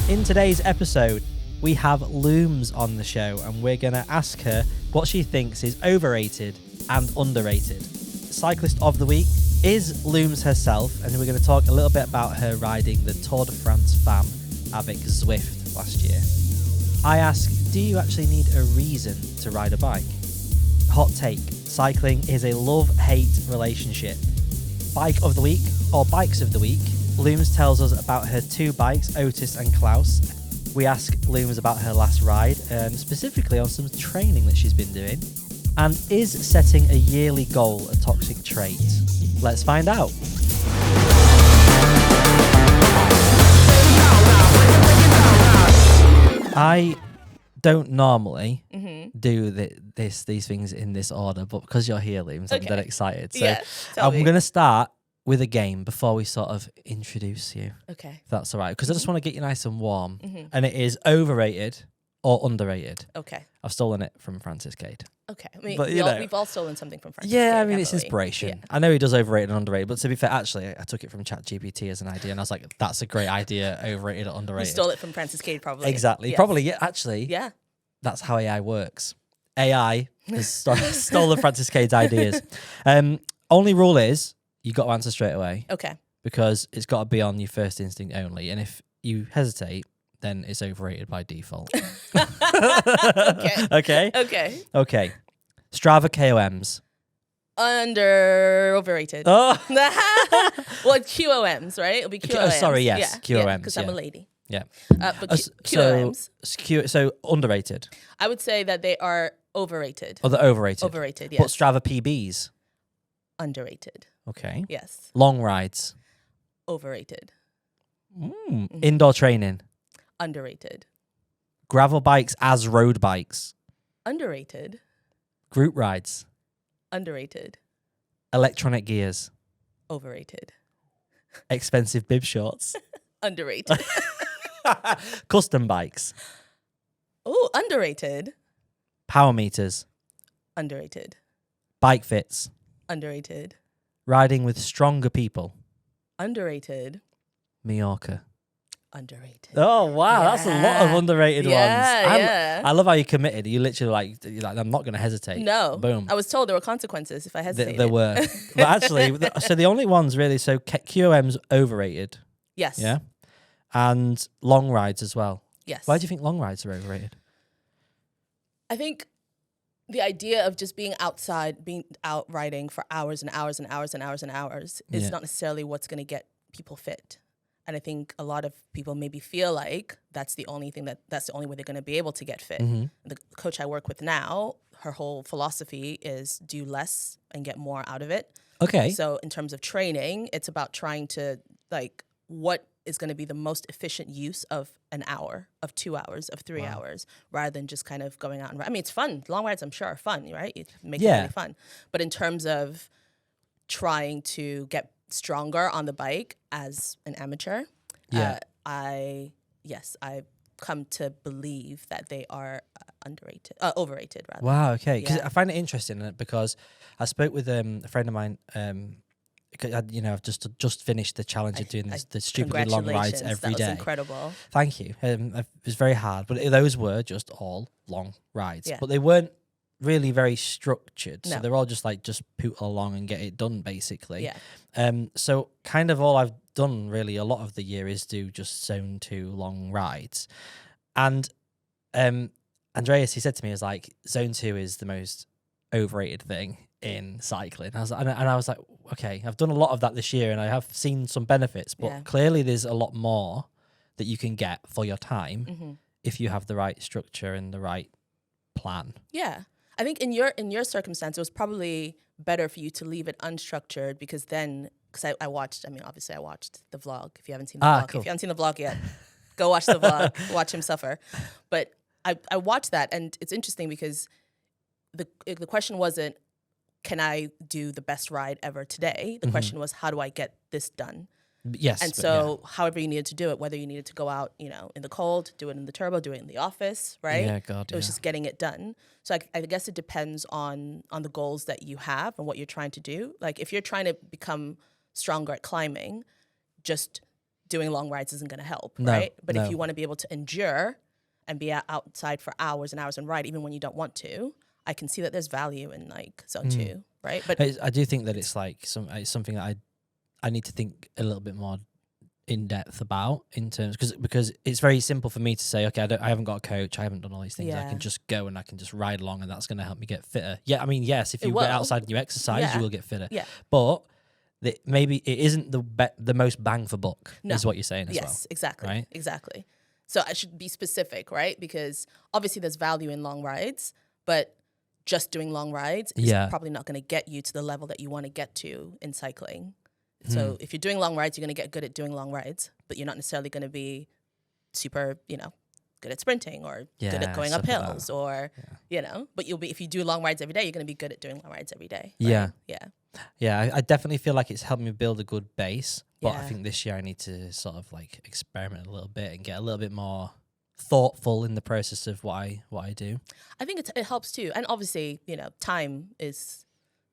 In today's episode, we have Looms on the show, and we're going to ask her what she thinks is overrated and underrated. Cyclist of the week is Looms herself, and we're going to talk a little bit about her riding the Tour de France Femmes avec Zwift last year. I ask, do you actually need a reason to ride a bike? Hot take, cycling is a love-hate relationship. Bike of the week, or bikes of the week, Looms tells us about her two bikes, Otis and Claus. We ask Looms about her last ride, specifically on some training that she's been doing. And is setting a yearly goal a toxic trait? Let's find out. I don't normally do these things in this order, but because you're here, Looms, I'm dead excited. So I'm going to start with a game before we sort of introduce you. Okay. If that's all right. Because I just want to get you nice and warm. And it is overrated or underrated. Okay. I've stolen it from Francis Cade. Okay. I mean, but, we've all stolen something from Francis Cade. I mean, it's inspiration. Yeah. I know he does overrated and underrated, but to be fair, actually, I took it from ChatGPT as an idea, and I was like, that's a great idea, overrated or underrated. You stole it from Francis Cade, probably. Exactly. Yes. Probably, yeah, actually. Yeah. That's how AI works. AI has stolen Francis Cade's ideas. Only rule is, you got to answer straight away. Okay. Because it's got to be on your first instinct only. And if you hesitate, then it's overrated by default. Okay. Okay. Strava KOMs. Overrated. Oh. Well, QOMs, right? It'll be QOMs. Sorry, yes. Yeah, QOMs. Because I'm a lady. Yeah. But QOMs. So underrated. I would say that they are overrated. Oh, they're overrated. Overrated, yes. But Strava PBs. Underrated. Okay. Yes. Long rides. Overrated. Indoor training. Underrated. Gravel bikes as road bikes. Underrated. Group rides. Underrated. Electronic gears. Overrated. Expensive bib shorts. Underrated. Custom bikes. Oh, underrated. Power meters. Underrated. Bike fits. Underrated. Riding with stronger people. Underrated. Mallorca. Underrated. Oh, wow. Yeah. That's a lot of underrated ones. I love how you committed. You literally you're like, I'm not going to hesitate. No. Boom. I was told there were consequences if I hesitated. There were. But actually, so the only ones really, so QOM's overrated. Yes. Yeah. And long rides as well. Yes. Why do you think long rides are overrated? I think the idea of just being outside, being out riding for hours and hours and hours and hours and hours is not necessarily what's going to get people fit. And I think a lot of people maybe feel like that's the only way they're going to be able to get fit. The coach I work with now, her whole philosophy is do less and get more out of it. Okay. So in terms of training, it's about trying to what is going to be the most efficient use of an hour, of 2 hours, of 3 hours, rather than just kind of going out and ride. I mean, it's fun. Long rides, I'm sure, are fun, right? It makes it really fun. But in terms of trying to get stronger on the bike as an amateur, I've come to believe that they are overrated rather. Wow, okay. Because I find it interesting because I spoke with a friend of mine. I've just finished the challenge of doing the stupidly long rides every day. That was incredible. Thank you. It was very hard, but those were just all long rides. Yeah. But they weren't really very structured. No. So they're all just poot along and get it done, basically. Yeah. So kind of all I've done really a lot of the year is do just zone 2 long rides. And Andreas, he said to me, is zone 2 is the most overrated thing in cycling. I was like, okay, I've done a lot of that this year and I have seen some benefits, but clearly there's a lot more that you can get for your time if you have the right structure and the right plan. Yeah. I think in your circumstance, it was probably better for you to leave it unstructured because I watched the vlog. If you haven't seen the vlog, cool. If you haven't seen the vlog yet, go watch the vlog, watch him suffer. But I watched that and it's interesting because the question wasn't, can I do the best ride ever today? The question was, how do I get this done? Yes. And so however you needed to do it, whether you needed to go out, in the cold, do it in the turbo, do it in the office, right? Yeah, God, it was just getting it done. So I guess it depends on the goals that you have and what you're trying to do. Like if you're trying to become stronger at climbing, just doing long rides isn't going to help, right? But if you want to be able to endure and be outside for hours and hours and ride, even when you don't want to, I can see that there's value in like zone 2, right? But I do think that it's like it's something that I need to think a little bit more in depth about in terms because it's very simple for me to say, okay, I haven't got a coach, I haven't done all these things. I can just go and I can just ride along, and that's going to help me get fitter. Yeah, I mean, yes, if you get outside and you exercise, you will get fitter. Yeah, but maybe it isn't the most bang for buck. Is what you're saying as well. Yes, exactly. Right, exactly. So I should be specific, right? Because obviously there's value in long rides, but just doing long rides is probably not going to get you to the level that you want to get to in cycling. So if you're doing long rides, you're going to get good at doing long rides, but you're not necessarily going to be super, good at sprinting or good at going up hills or, but you'll be, if you do long rides every day, you're going to be good at doing long rides every day. Right? Yeah. I definitely feel like it's helped me build a good base, but I think this year I need to sort of like experiment a little bit and get a little bit more thoughtful in the process of what I do. I think it helps too. And obviously, time is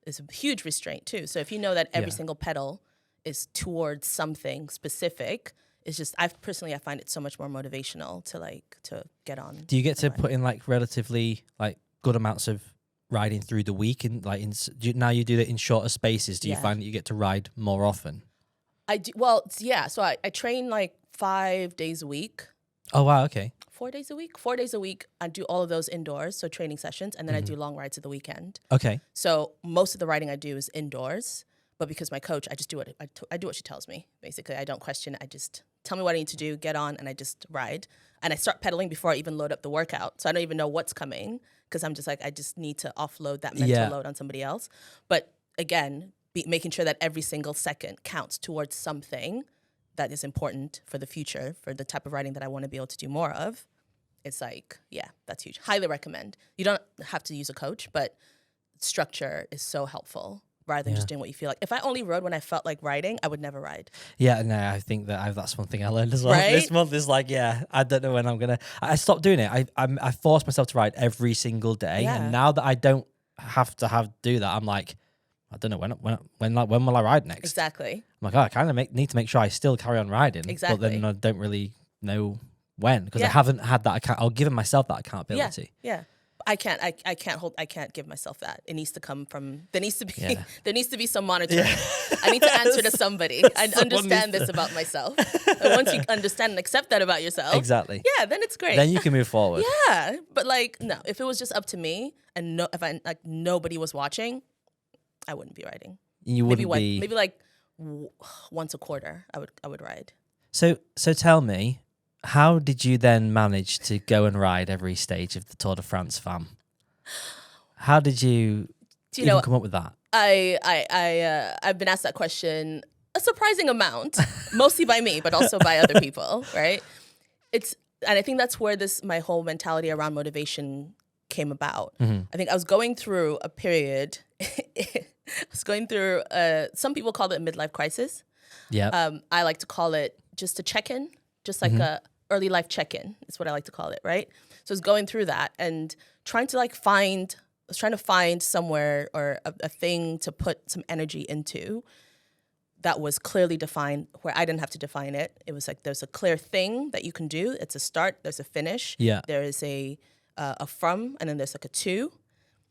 a huge restraint too. So if you know that every single pedal is towards something specific, it's just I find it so much more motivational to get on. Do you get to put in like relatively like good amounts of riding through the week and like now you do it in shorter spaces? Do you find that you get to ride more often? I do. Well, yeah. So I train like 5 days a week. Oh wow, okay. 4 days a week. 4 days a week. I do all of those indoors, so training sessions, and then I do long rides at the weekend. Okay. So most of the riding I do is indoors. But because my coach, I just do I do what she tells me. Basically, I don't question. I just tell me what I need to do, get on, and I just ride. And I start pedaling before I even load up the workout. So I don't even know what's coming because I'm just like, I just need to offload that mental load on somebody else. But again, making sure that every single second counts towards something that is important for the future, for the type of riding that I want to be able to do more of. It's like, that's huge. Highly recommend. You don't have to use a coach, but structure is so helpful. Rather than just doing what you feel like. If I only rode when I felt like riding, I would never ride. Yeah, no, I think that that's one thing I learned as well. Right? This month is like, I don't know when I'm going to... I stopped doing it. I forced myself to ride every single day. Yeah. And now that I don't have to do that, I'm like, I don't know, when will I ride next? Exactly. I'm like, I kind of need to make sure I still carry on riding. Exactly. But then I don't really know when because I haven't had that account. I'll give myself that accountability. Yeah. I can't give myself that. It needs to come from, there needs to be some monitoring. I need to answer to somebody. I understand this about myself. And once you understand and accept that about yourself. Exactly. Yeah, then it's great. Then you can move forward. Yeah. But like, no, if it was just up to me and if nobody was watching, I wouldn't be riding. You wouldn't be. Maybe like once a quarter I would ride. So tell me, how did you then manage to go and ride every stage of the Tour de France Femmes? How did you even come up with that? I've been asked that question a surprising amount, mostly by me, but also by other people, right? And I think that's where my whole mentality around motivation came about. Mm-hmm. I think I was going through a period. I was going through some people call it a midlife crisis. Yeah. I like to call it just a check-in, just like a early life check-in is what I like to call it, right? So I was going through that and trying to find somewhere or a thing to put some energy into that was clearly defined, where I didn't have to define it. It was like there's a clear thing that you can do. It's a start, there's a finish. Yeah. There is a from, and then there's like a to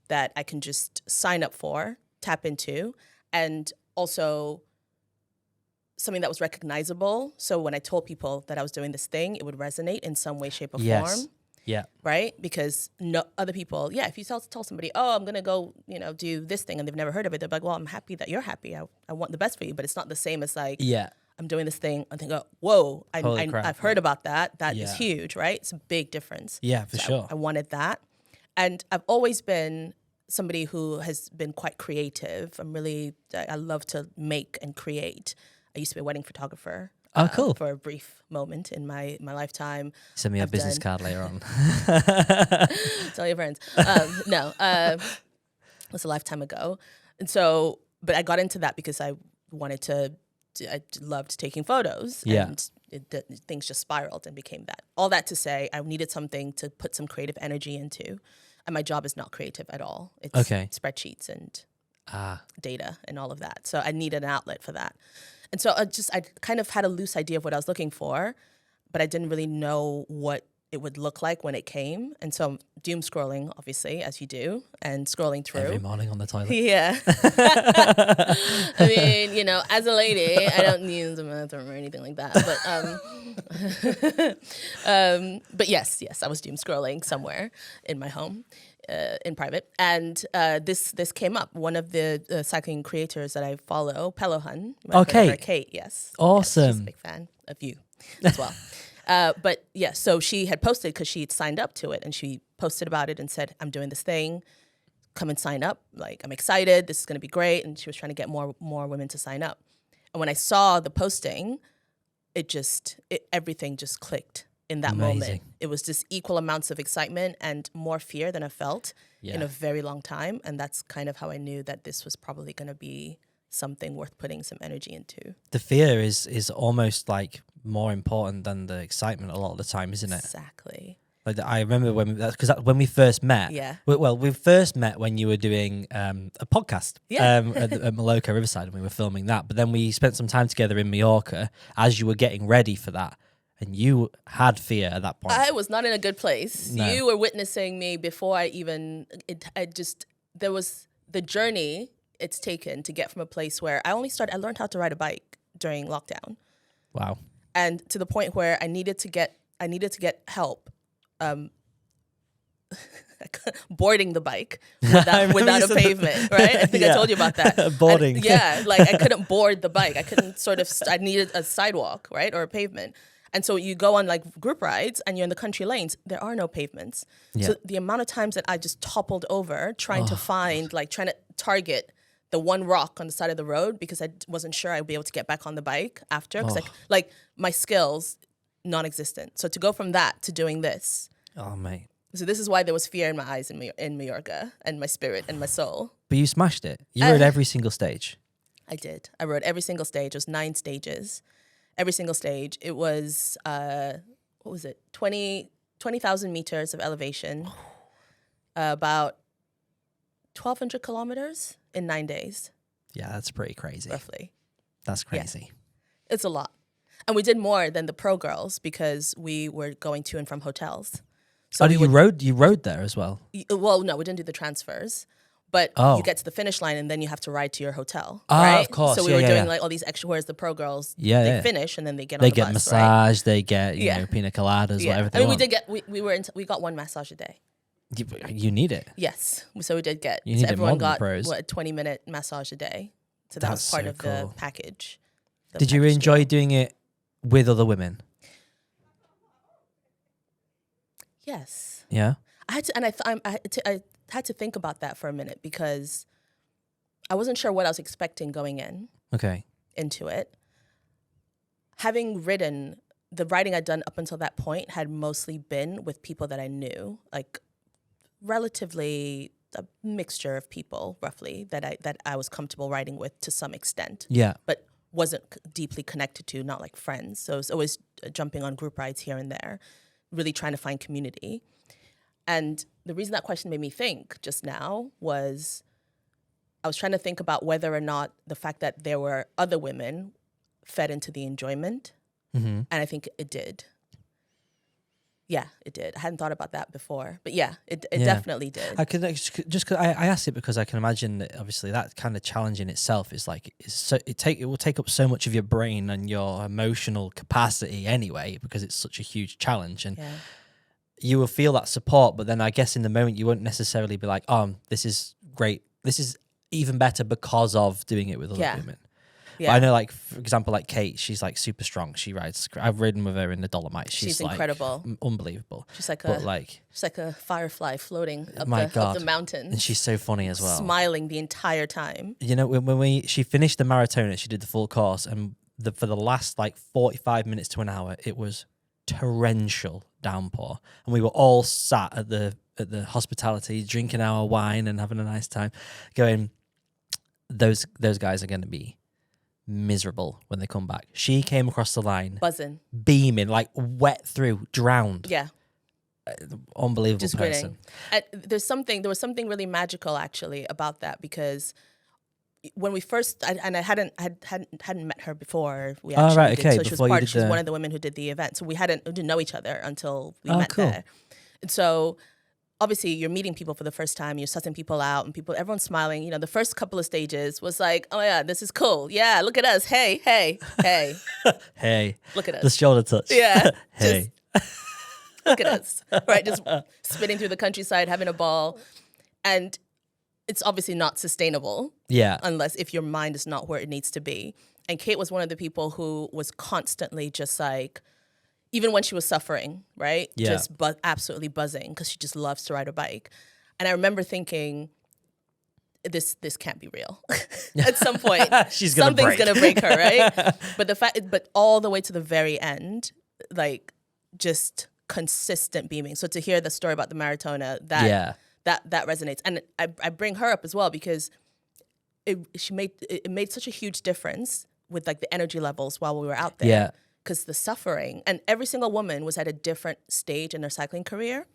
that I can just sign up for, tap into, and also something that was recognizable. So when I told people that I was doing this thing, it would resonate in some way, shape, or form. Yeah. Right? Because other people, if you tell somebody, oh, I'm going to go, do this thing, and they've never heard of it, they're like, well, I'm happy that you're happy. I want the best for you. But it's not the same as like, I'm doing this thing, and they go, whoa, I've heard about that. That is huge, right? It's a big difference. Yeah, for sure. I wanted that. And I've always been somebody who has been quite creative. I love to make and create. I used to be a wedding photographer. Oh, cool. For a brief moment in my lifetime. Send me a business card later on. Tell your friends. It was a lifetime ago. And so, but I got into that because I loved taking photos. Yeah. And things just spiraled and became that. All that to say, I needed something to put some creative energy into. And my job is not creative at all. It's spreadsheets and data and all of that. So I needed an outlet for that. And so I kind of had a loose idea of what I was looking for, but I didn't really know what it would look like when it came. And so I'm doom scrolling, obviously, as you do, and scrolling through. Every morning on the toilet. Yeah. I mean, you know, as a lady, I don't use the bathroom or anything like that. But yes, I was doom scrolling somewhere in my home, in private. And this came up. One of the cycling creators that I follow, Pelohan. Okay. Kate, yes. Awesome. Yes, she's a big fan of you as well. But yeah, so she had posted because she had signed up to it, and she posted about it and said, I'm doing this thing, come and sign up. Like, I'm excited, this is going to be great. And she was trying to get more women to sign up. And when I saw the posting, everything just clicked in that moment. It was just equal amounts of excitement and more fear than I felt in a very long time. And that's kind of how I knew that this was probably going to be something worth putting some energy into. The fear is almost like more important than the excitement a lot of the time, isn't it? Exactly. Like I remember when we first met. Yeah. Well, we first met when you were doing a podcast. Yeah. At Mallorca Riverside, and we were filming that. But then we spent some time together in Mallorca as you were getting ready for that, and you had fear at that point. I was not in a good place. No. You were witnessing me before I even. There was the journey it's taken to get from a place where I learned how to ride a bike during lockdown. Wow. And to the point where I needed to get help boarding the bike without a pavement, right? I think I told you about that. Boarding. Like I couldn't board the bike. I couldn't I needed a sidewalk, right? Or a pavement. And so you go on like group rides and you're in the country lanes, there are no pavements. Yeah. So the amount of times that I just toppled over trying to target the one rock on the side of the road because I wasn't sure I'd be able to get back on the bike after. Because like my skills, non-existent. So to go from that to doing this. Oh, mate. So this is why there was fear in my eyes in Mallorca and my spirit and my soul. But you smashed it. You rode every single stage. I did. I rode every single stage. It was 9 stages. Every single stage. It was, 20,000 meters of elevation. About 1,200 kilometers in 9 days. Yeah, that's pretty crazy. Roughly. That's crazy. Yeah. It's a lot. And we did more than the pro girls because we were going to and from hotels. So you rode there as well? Well, no, we didn't do the transfers. But you get to the finish line and then you have to ride to your hotel. Right? Of course. So we were doing like all these extra, whereas the pro girls, they finish and then they get on the bus. They get massage, right? They get, you know, pina coladas, whatever they want. We got one massage a day. You need it. Yes. So we did get. You need everyone it more got than the pros. a 20-minute massage a day. So that was part of the package. Did you enjoy doing it with other women? Yes. Yeah. I had to think about that for a minute because I wasn't sure what I was expecting going in. Okay. Into it. Having ridden, the riding I'd done up until that point had mostly been with people that I knew, like relatively a mixture of people, roughly, that I was comfortable riding with to some extent. Yeah. But wasn't deeply connected to, not like friends. So I was always jumping on group rides here and there, really trying to find community. And the reason that question made me think just now was I was trying to think about whether or not the fact that there were other women fed into the enjoyment. Mm-hmm. And I think it did. Yeah, it did. I hadn't thought about that before. But yeah, it definitely did. I could I asked it because I can imagine that obviously that kind of challenge in itself is like it will take up so much of your brain and your emotional capacity anyway because it's such a huge challenge. And you will feel that support, but then I guess in the moment you won't necessarily be like, this is great. This is even better because of doing it with other women. Yeah. But I know, like, for example, like Kate, she's like super strong. She rides. I've ridden with her in the Dolomites. She's like, incredible. Unbelievable. She's like a firefly floating up the mountain. And she's so funny as well. Smiling the entire time. You know, when she finished the marathon and she did the full course, and for the last like 45 minutes to an hour, it was torrential downpour, and we were all sat at the hospitality drinking our wine and having a nice time, going, those guys are going to be miserable when they come back. She came across the line buzzing, beaming, like wet through, drowned. Yeah. Unbelievable just person. There was something really magical actually about that because when we first, I hadn't met her before we actually right, okay. did. So she was one of the women who did the event. So we didn't know each other until we met there. And so obviously you're meeting people for the first time, you're sussing people out, and everyone's smiling. You know, the first couple of stages was like, oh yeah, this is cool. Yeah, look at us. Hey. Hey. Look at us. The shoulder touch. Yeah. Hey. Look at us. Right, just spinning through the countryside, having a ball. And it's obviously not sustainable. Yeah. Unless if your mind is not where it needs to be. And Kate was one of the people who was constantly just like, even when she was suffering, right? Yeah. Just absolutely buzzing because she just loves to ride a bike. And I remember thinking, this can't be real. At some point, something's gonna break her, right? But all the way to the very end, like just consistent beaming. So to hear the story about the Maratona, that resonates. And I bring her up as well because it made such a huge difference with like the energy levels while we were out there. Yeah. Because the suffering, and every single woman was at a different stage in their cycling career.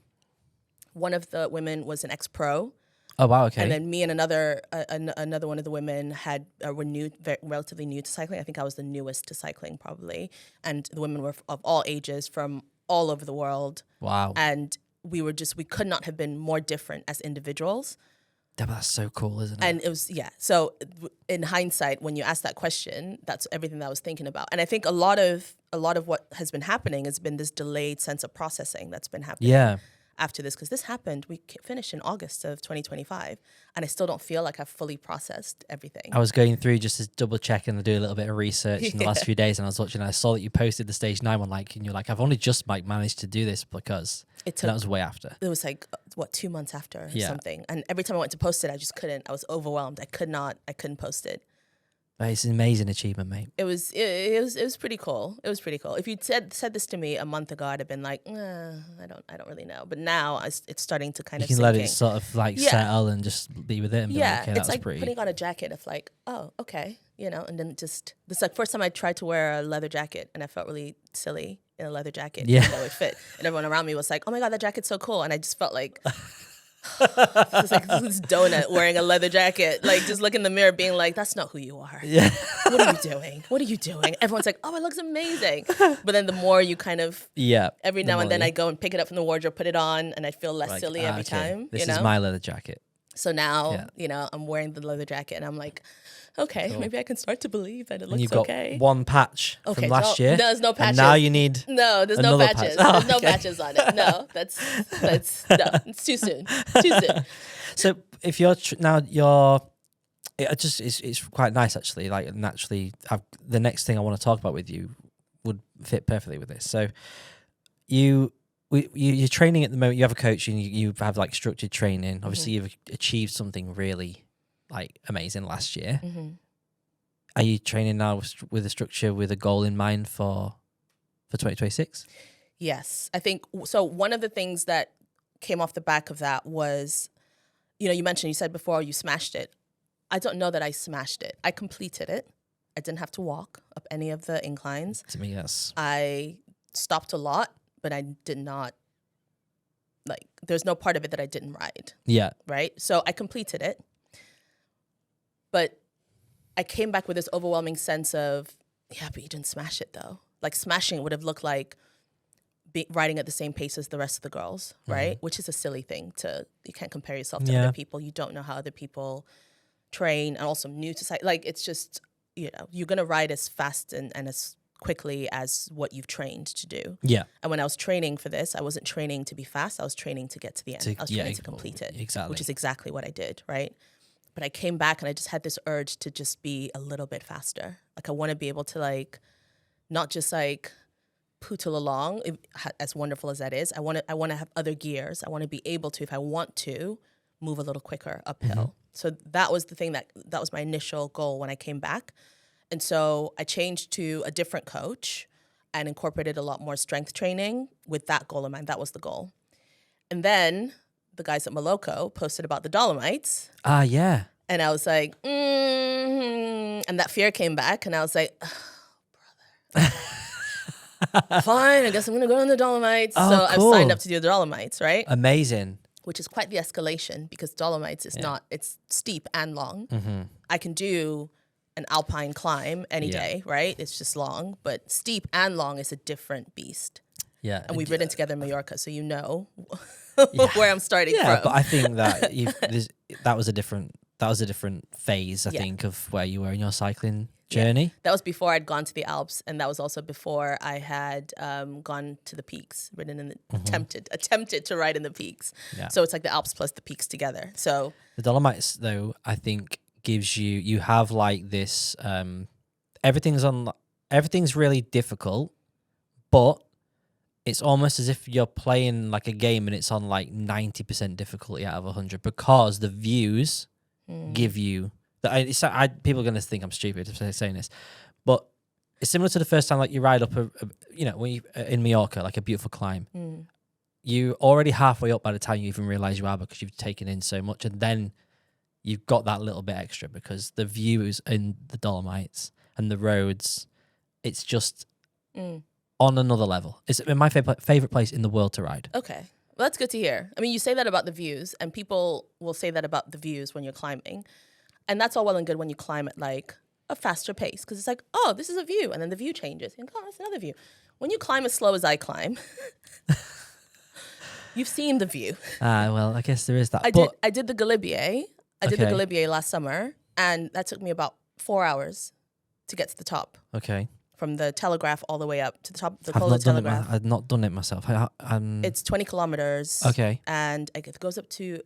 One of the women was an ex-pro. Oh wow! Okay. And then me and another one of the women were relatively new to cycling. I think I was the newest to cycling probably, and the women were of all ages from all over the world. Wow! And we could not have been more different as individuals. That's so cool, isn't it? And it was, so in hindsight, when you ask that question, that's everything that I was thinking about. And I think a lot of what has been happening has been this delayed sense of processing that's been happening after this. Because this happened, we finished in August of 2025, and I still don't feel like I've fully processed everything. I was going through just to double check and do a little bit of research in the last few days, and I was watching, and I saw that you posted the stage 9 one, and you're like, I've only just managed to do this because that was way after. It was like, 2 months after or something. And every time I went to post it, I just couldn't. I was overwhelmed. I couldn't post it. But it's an amazing achievement, mate. It was pretty cool. It was pretty cool. If you'd said this to me a month ago, I'd have been like, I don't really know. But now it's starting to kind of. You can let it sort of settle and just be with it. And be like, okay, it's like putting on a jacket of like, oh, okay, and then just this like first time I tried to wear a leather jacket and I felt really silly in a leather jacket. Yeah, even though it fit, and everyone around me was like, oh my god, that jacket's so cool, and I just felt like. It's like this donut wearing a leather jacket, like just look in the mirror being like, that's not who you are. Yeah. What are you doing? Everyone's like, oh, it looks amazing. But then the more you kind of every now and then I go and pick it up from the wardrobe, put it on, and I feel less silly every time. This is my leather jacket. So now, I'm wearing the leather jacket and I'm like, okay, maybe I can start to believe that it looks you've okay. Got one patch from last year. No, there's no patches. And now you need there's no patches. There's no patches on it. No, that's it's too soon. So if it's quite nice actually. Like naturally, the next thing I want to talk about with you would fit perfectly with this. So you're training at the moment. You have a coach and you have like structured training. Obviously, you've achieved something really like amazing last year. Mm-hmm. Are you training now with a structure, with a goal in mind for 2026? Yes, I think so. One of the things that came off the back of that was, you said before you smashed it. I don't know that I smashed it. I completed it. I didn't have to walk up any of the inclines. To me, yes. I stopped a lot, but I did not, there's no part of it that I didn't ride. Yeah. Right? So I completed it. But I came back with this overwhelming sense of, but you didn't smash it though. Like smashing would have looked like riding at the same pace as the rest of the girls, right? Mm-hmm. Which is a silly thing you can't compare yourself to other people. You don't know how other people train, and also new to cycle. Like it's just, you're going to ride as fast and as quickly as what you've trained to do. Yeah. And when I was training for this, I wasn't training to be fast. I was training to get to the end. I was training to complete it. Exactly. Which is exactly what I did, right? But I came back and I just had this urge to just be a little bit faster. Like I want to be able to not just pootle along, as wonderful as that is. I want to have other gears. I want to be able to, if I want to, move a little quicker uphill. Mm-hmm. So that was the thing that was my initial goal when I came back. And so I changed to a different coach and incorporated a lot more strength training with that goal in mind. That was the goal. And then the guys at Moloko posted about the Dolomites. Yeah. And I was like, and that fear came back, and I was like, oh, brother. Fine, I guess I'm going to go on the Dolomites. Oh, so cool. I've signed up to do the Dolomites, right? Amazing. which is quite the escalation because Dolomites is not, it's steep and long. I can do an alpine climb any day, right? It's just long, but steep and long is a different beast. Yeah. And we've ridden together in Mallorca, so you know where I'm starting from. Yeah, but I think that that was a different phase, I think, of where you were in your cycling journey. Yeah. That was before I'd gone to the Alps, and that was also before I had gone to the peaks, ridden in the attempted to ride in the peaks. Yeah. So it's like the Alps plus the peaks together. So the Dolomites, though, I think gives you have like this. Everything's really difficult, but it's almost as if you're playing like a game and it's on like 90% difficulty out of 100 because the views give you. People are going to think I'm stupid for saying this, but it's similar to the first time like you ride up when you in Mallorca, like a beautiful climb. You already halfway up by the time you even realize you are because you've taken in so much, and then you've got that little bit extra because the views in the Dolomites and the roads, it's just on another level. It's my favorite place in the world to ride. Okay. Well, that's good to hear. I mean, you say that about the views, and people will say that about the views when you're climbing. And that's all well and good when you climb at like a faster pace because it's like, oh, this is a view. And then the view changes. And oh, that's another view. When you climb as slow as I climb, you've seen the view. Well, I guess there is that. I did the Galibier. I did the Galibier last summer, and that took me about 4 hours to get to the top. Okay. From the Telegraph all the way up to the top. I've not done it myself. It's 20 kilometers. Okay. And it goes up to,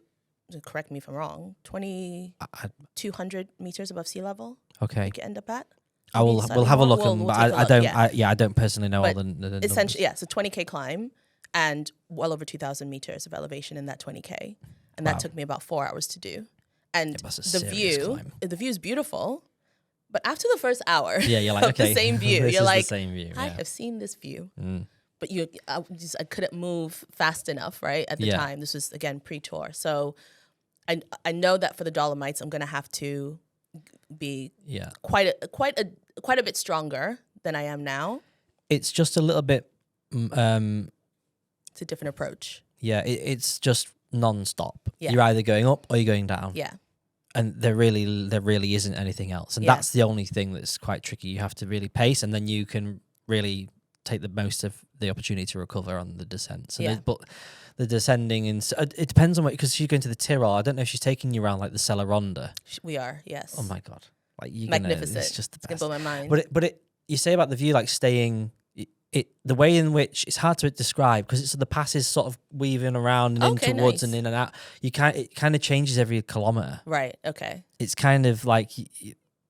correct me if I'm wrong, 200 meters above sea level. Okay. You can end up at. We'll have a look. I don't personally know all the essentially, so 20K climb and well over 2,000 meters of elevation in that 20K. And that took me about 4 hours to do. And the view is beautiful. But after the first hour you're like, okay, the same view, you're like, I have seen this view. But I couldn't move fast enough, right? At the time. This was, again, pre-tour. So I know that for the Dolomites, I'm going to have to be quite a bit stronger than I am now. It's just a little bit... it's a different approach. Yeah, it's just non-stop. Yeah. You're either going up or you're going down. Yeah. And there really isn't anything else. And that's the only thing that's quite tricky. You have to really pace, and then you can really take the most of the opportunity to recover on the descent. So but the descending, it depends on because she's going to the Tyrol. I don't know if she's taking you around like the Sella Ronda. We are, yes. Oh my God. Like magnificent. It's just the best. It's going to blow my mind. But you say about the view, like staying... the way in which it's hard to describe because the pass is sort of weaving around and into woods and in and out. It kind of changes every kilometer. Right. Okay. It's kind of like,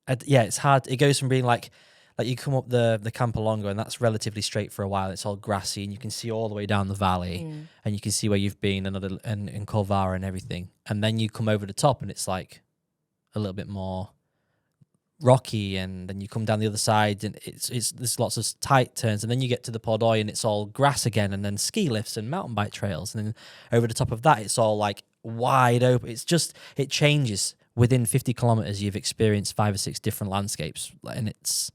it's hard. It goes from being like you come up the Campolongo and that's relatively straight for a while. It's all grassy and you can see all the way down the valley and you can see where you've been and in Corvara and everything. And then you come over the top and it's like a little bit more rocky, and then you come down the other side and there's lots of tight turns, and then you get to the Pordoi and it's all grass again, and then ski lifts and mountain bike trails, and then over the top of that it's all like wide open. It changes within 50 kilometers. You've experienced 5 or 6 different landscapes, and it's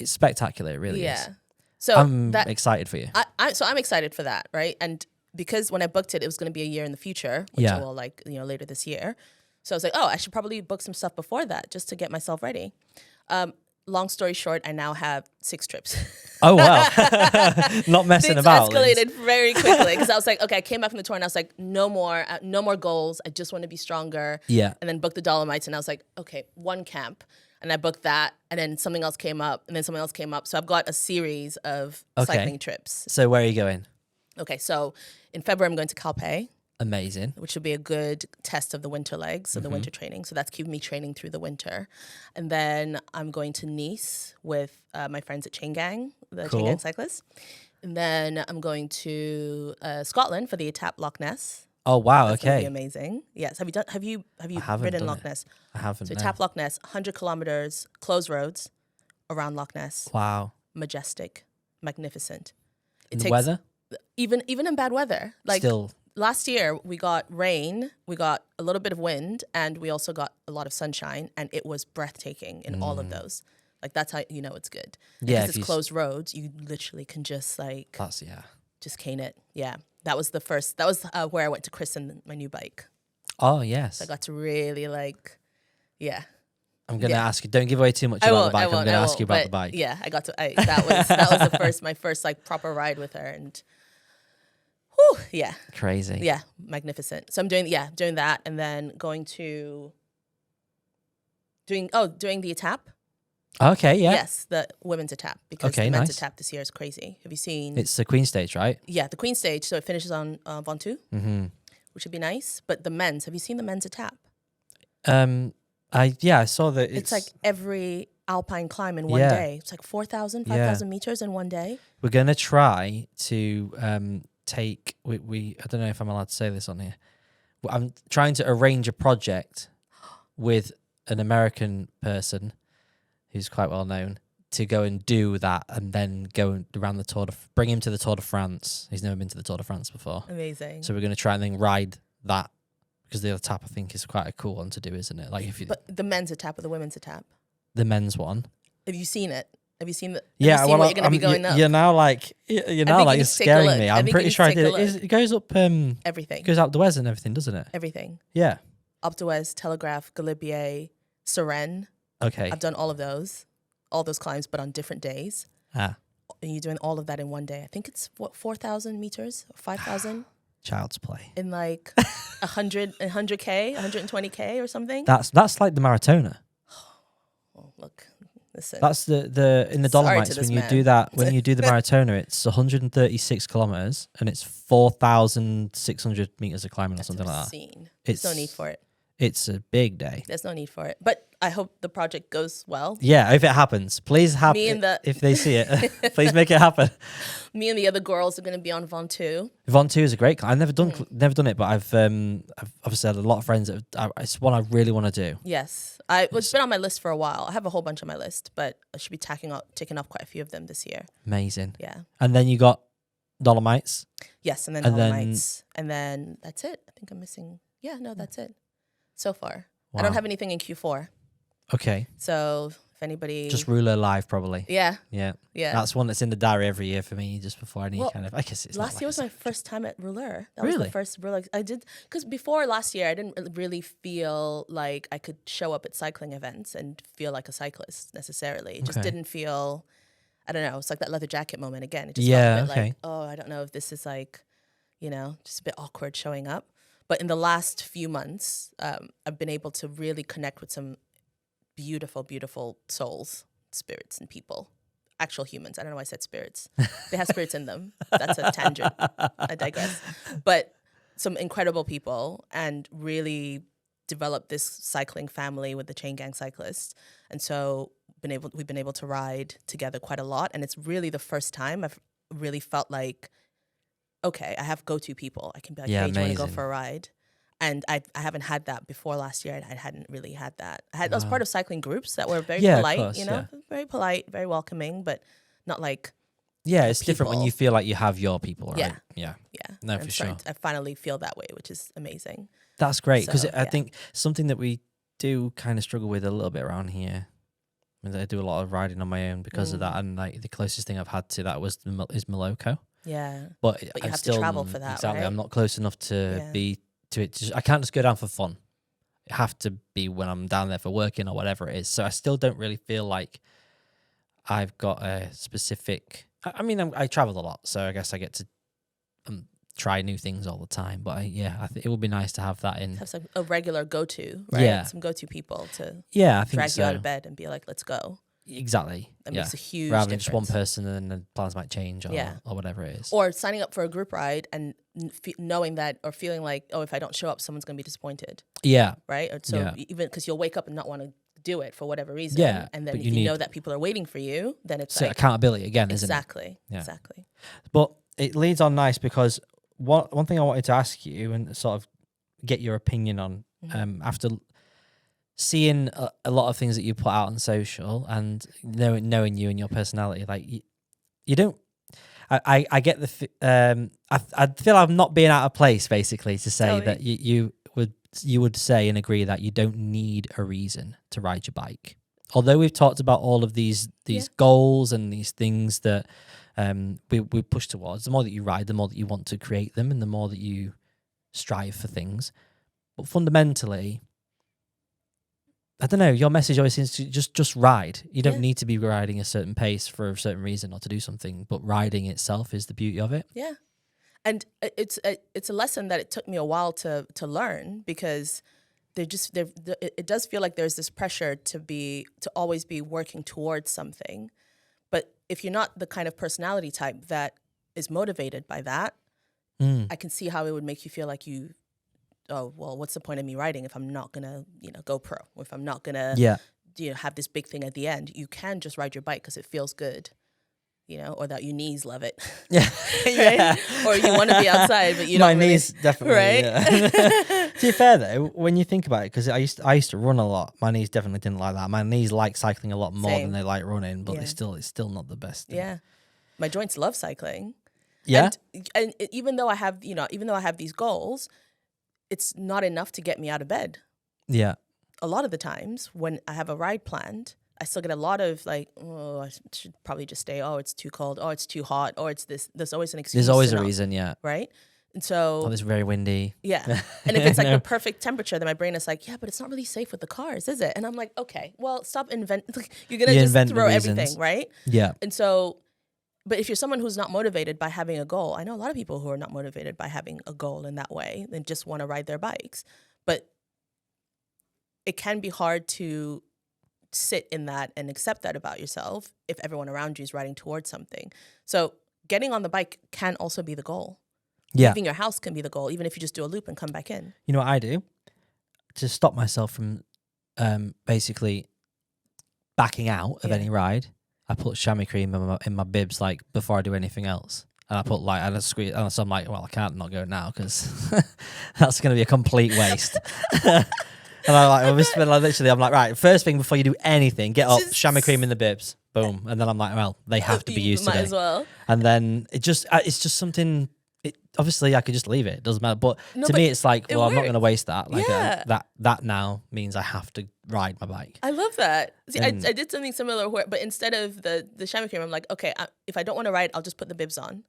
spectacular. It really is. So I'm excited for you. I'm excited for that, right? And because when I booked it was going to be a year in the future, which I will later this year. So I was like, I should probably book some stuff before that just to get myself ready. Long story short, I now have 6 trips. Oh, wow. Not messing about. Things escalated very quickly because I was like, okay, I came back from the tour and I was like, no more goals. I just want to be stronger. Yeah. And then booked the Dolomites and I was like, okay, 1 camp. And I booked that, and then something else came up, and then something else came up. So I've got a series of cycling trips. So where are you going? Okay, so in February, I'm going to Calpe. Amazing. Which will be a good test of the winter legs, of the winter training. So that's keeping me training through the winter. And then I'm going to Nice with my friends at Chain Gang, the Chain Gang Cyclists. And then I'm going to Scotland for the Etape Loch Ness. Oh wow! That's okay, be amazing. Yes. Have you ridden Loch Ness? I haven't. So Etape Loch Ness, 100 kilometers, closed roads around Loch Ness. Wow. Majestic, magnificent. The weather? Even in bad weather, like still. Last year, we got rain, we got a little bit of wind, and we also got a lot of sunshine, and it was breathtaking in all of those. Like, that's how you know it's good. Yeah. Because it's closed roads, you literally can just, like... just cane it. Yeah, that was the first. That was where I went to christen my new bike. Oh yes, so I got to really yeah. I'm gonna ask you. Don't give away too much about the bike. I'm gonna ask you about the bike. Yeah, I got to. That was my first like proper ride with her, and whew, yeah, crazy. Yeah, magnificent. So I'm doing that, and then doing the Etap. Okay, yeah. Yes, the women's Etap, because the men's Etap this year is crazy. Have you seen? It's the Queen Stage, right? Yeah, the Queen Stage. So it finishes on Ventoux, which would be nice. But the men's, have you seen the men's Etap? I saw that. It's like every alpine climb in one day. It's like 4,000, 5,000 meters in one day. We're gonna try to take. We I don't know if I'm allowed to say this on here. I'm trying to arrange a project with an American person who's quite well known to go and do that, and then go around the bring him to the Tour de France. He's never been to the Tour de France before. Amazing. So we're going to try and then ride that, because the Etap I think is quite a cool one to do, isn't it? Like but the men's Etap or the women's Etap? The men's one. Have you seen it? Have you seen what you're going to be going up? You're now like you're scaring me. I'm pretty sure it goes up everything. It goes up d'Huez and everything, doesn't it? Everything. Yeah. Up d'Huez, Telegraph, Galibier, Suresnes. Okay. I've done all those climbs, but on different days. And you're doing all of that in one day. I think it's 4,000 meters, 5,000. Child's play. In like 100K, 120K or something. That's like the Maratona. Oh, look, listen. That's the in the Dolomites when you do that. When you do the Maratona, it's 136 kilometers and it's 4,600 meters of climbing or something like that. There's no need for it. It's a big day. There's no need for it. But I hope the project goes well. Yeah, if it happens. Please if they see it, please make it happen. Me and the other girls are going to be on Ventoux. Ventoux is a great climb. I've never done it, but I've obviously had a lot of friends it's one I really want to do. Yes. It's been on my list for a while. I have a whole bunch on my list, but I should be taking off quite a few of them this year. Amazing. Yeah. And then you got Dolomites. Yes, and then Dolomites. And then that's it. I think I'm missing. Yeah, no, that's it. So far. Wow. I don't have anything in Q4. Okay. So if anybody... Just Rouleur Live, probably. Yeah. Yeah. Yeah. That's one that's in the diary every year for me, just before any kind of... I guess it's last year was my first time at Rouleur. That really? was the first Rouleur... I did... Because before last year, I didn't really feel like I could show up at cycling events and feel like a cyclist, necessarily. It just didn't feel... I don't know. It's like that leather jacket moment again. It just felt a bit like, oh, I don't know if this is like, just a bit awkward showing up. But in the last few months, I've been able to really connect with some beautiful, beautiful souls, spirits, and people. Actual humans. I don't know why I said spirits. They have spirits in them. That's a tangent. I digress. But some incredible people, and really developed this cycling family with the Chain Gang Cyclist. And so we've been able to ride together quite a lot. And it's really the first time I've really felt like, okay, I have go-to people. I can be like, hey, do you want to go for a ride? And I haven't had that before last year. I hadn't really had that. I was part of cycling groups that were very polite, course, very polite, very welcoming, but not like... Yeah, it's different when you feel like you have your people, right? Yeah. No, for sure. I finally feel that way, which is amazing. That's great, because I think something that we do kind of struggle with a little bit around here. I do a lot of riding on my own because of that, and like the closest thing I've had to that is Moloko. Yeah, but you have to travel for that. Exactly, right? I'm not close enough to be to it. I can't just go down for fun. It have to be when I'm down there for working or whatever it is. So I still don't really feel like I've got a specific. I mean, I travel a lot, so I guess I get to try new things all the time. But I think it would be nice to have that in. Have some, a regular go-to, right? Yeah. Some go-to people to I think drag you out of bed and be like, let's go. Exactly. That makes a huge rather than difference. Just one person and then the plans might change or whatever it is. Or signing up for a group ride and knowing that or feeling like, oh, if I don't show up, someone's going to be disappointed. Yeah. Right? Or so even because you'll wake up and not want to do it for whatever reason. Yeah. And then if you know that people are waiting for you, then it's like... accountability again, isn't it? Exactly. Yeah. Exactly. But it leads on nice because one thing I wanted to ask you and sort of get your opinion on after seeing a lot of things that you put out on social and knowing you and your personality, like you don't. I get the. I feel I'm not being out of place, basically, to say that you would say and agree that you don't need a reason to ride your bike. Although we've talked about all of these goals and these things that we push towards. The more that you ride, the more that you want to create them, and the more that you strive for things. But fundamentally, I don't know, your message always seems to just ride. You don't need to be riding a certain pace for a certain reason or to do something, but riding itself is the beauty of it. Yeah. And it's a lesson that it took me a while to learn, because it does feel like there's this pressure to always be working towards something. But if you're not the kind of personality type that is motivated by that, I can see how it would make you feel like what's the point of me riding if I'm not gonna, go pro, or if I'm not gonna, have this big thing at the end. You can just ride your bike because it feels good, or that your knees love it. Yeah, right? Or you want to be outside, but you don't. My knees definitely, right? Yeah. To be fair though, when you think about it, because I used to run a lot, my knees definitely didn't like that. My knees like cycling a lot more than they like running, but it's still not the best thing. Yeah, my joints love cycling. Yeah, and even though I have, these goals, it's not enough to get me out of bed. Yeah. A lot of the times when I have a ride planned, I still get a lot of I should probably just stay. Oh, it's too cold. Oh, it's too hot. Or it's this. There's always an excuse. There's always a reason, yeah. Right? And so... Oh, it's very windy. Yeah. And if it's like the perfect temperature, then my brain is like, yeah, but it's not really safe with the cars, is it? And I'm like, okay, well, stop inventing. You're going to just throw everything, right? Yeah. And so... But if you're someone who's not motivated by having a goal, I know a lot of people who are not motivated by having a goal in that way and just want to ride their bikes. But it can be hard to sit in that and accept that about yourself if everyone around you is riding towards something. So getting on the bike can also be the goal. Yeah. Leaving your house can be the goal, even if you just do a loop and come back in. You know what I do? To stop myself from basically backing out of any ride, I put chamois cream in my bibs before I do anything else. And I put I just squeeze, and so I'm like, well, I can't not go now because that's going to be a complete waste. And I'm like, right, first thing before you do anything, get up, chamois cream in the bibs, boom. And then I'm like, well, they have to be used today. Might as well. And then it's just something. Obviously, I could just leave it. It doesn't matter. But to me, it's like, well, I'm not going to waste that. That now means I have to ride my bike. I love that. See, I did something similar, but instead of the chamois cream, I'm like, okay, if I don't want to ride, I'll just put the bibs on.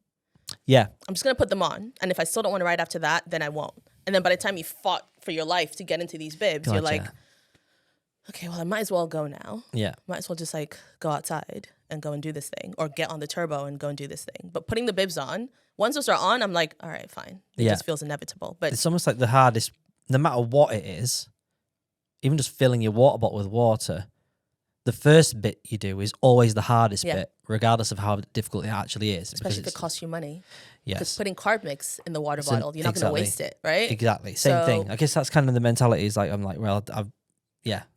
Yeah. I'm just going to put them on. And if I still don't want to ride after that, then I won't. And then by the time you fought for your life to get into these bibs, you're like, okay, well, I might as well go now. Yeah. Might as well just go outside and go and do this thing, or get on the turbo and go and do this thing. But putting the bibs on, once those are on, I'm like, all right, fine. It just feels inevitable. But it's almost like the hardest, no matter what it is, even just filling your water bottle with water, the first bit you do is always the hardest bit, regardless of how difficult it actually is. Especially if it costs you money. Yes. Because putting carb mix in the water bottle, you're not going to waste it, right? Exactly. Same thing. I guess that's kind of the mentality is I'm like, well,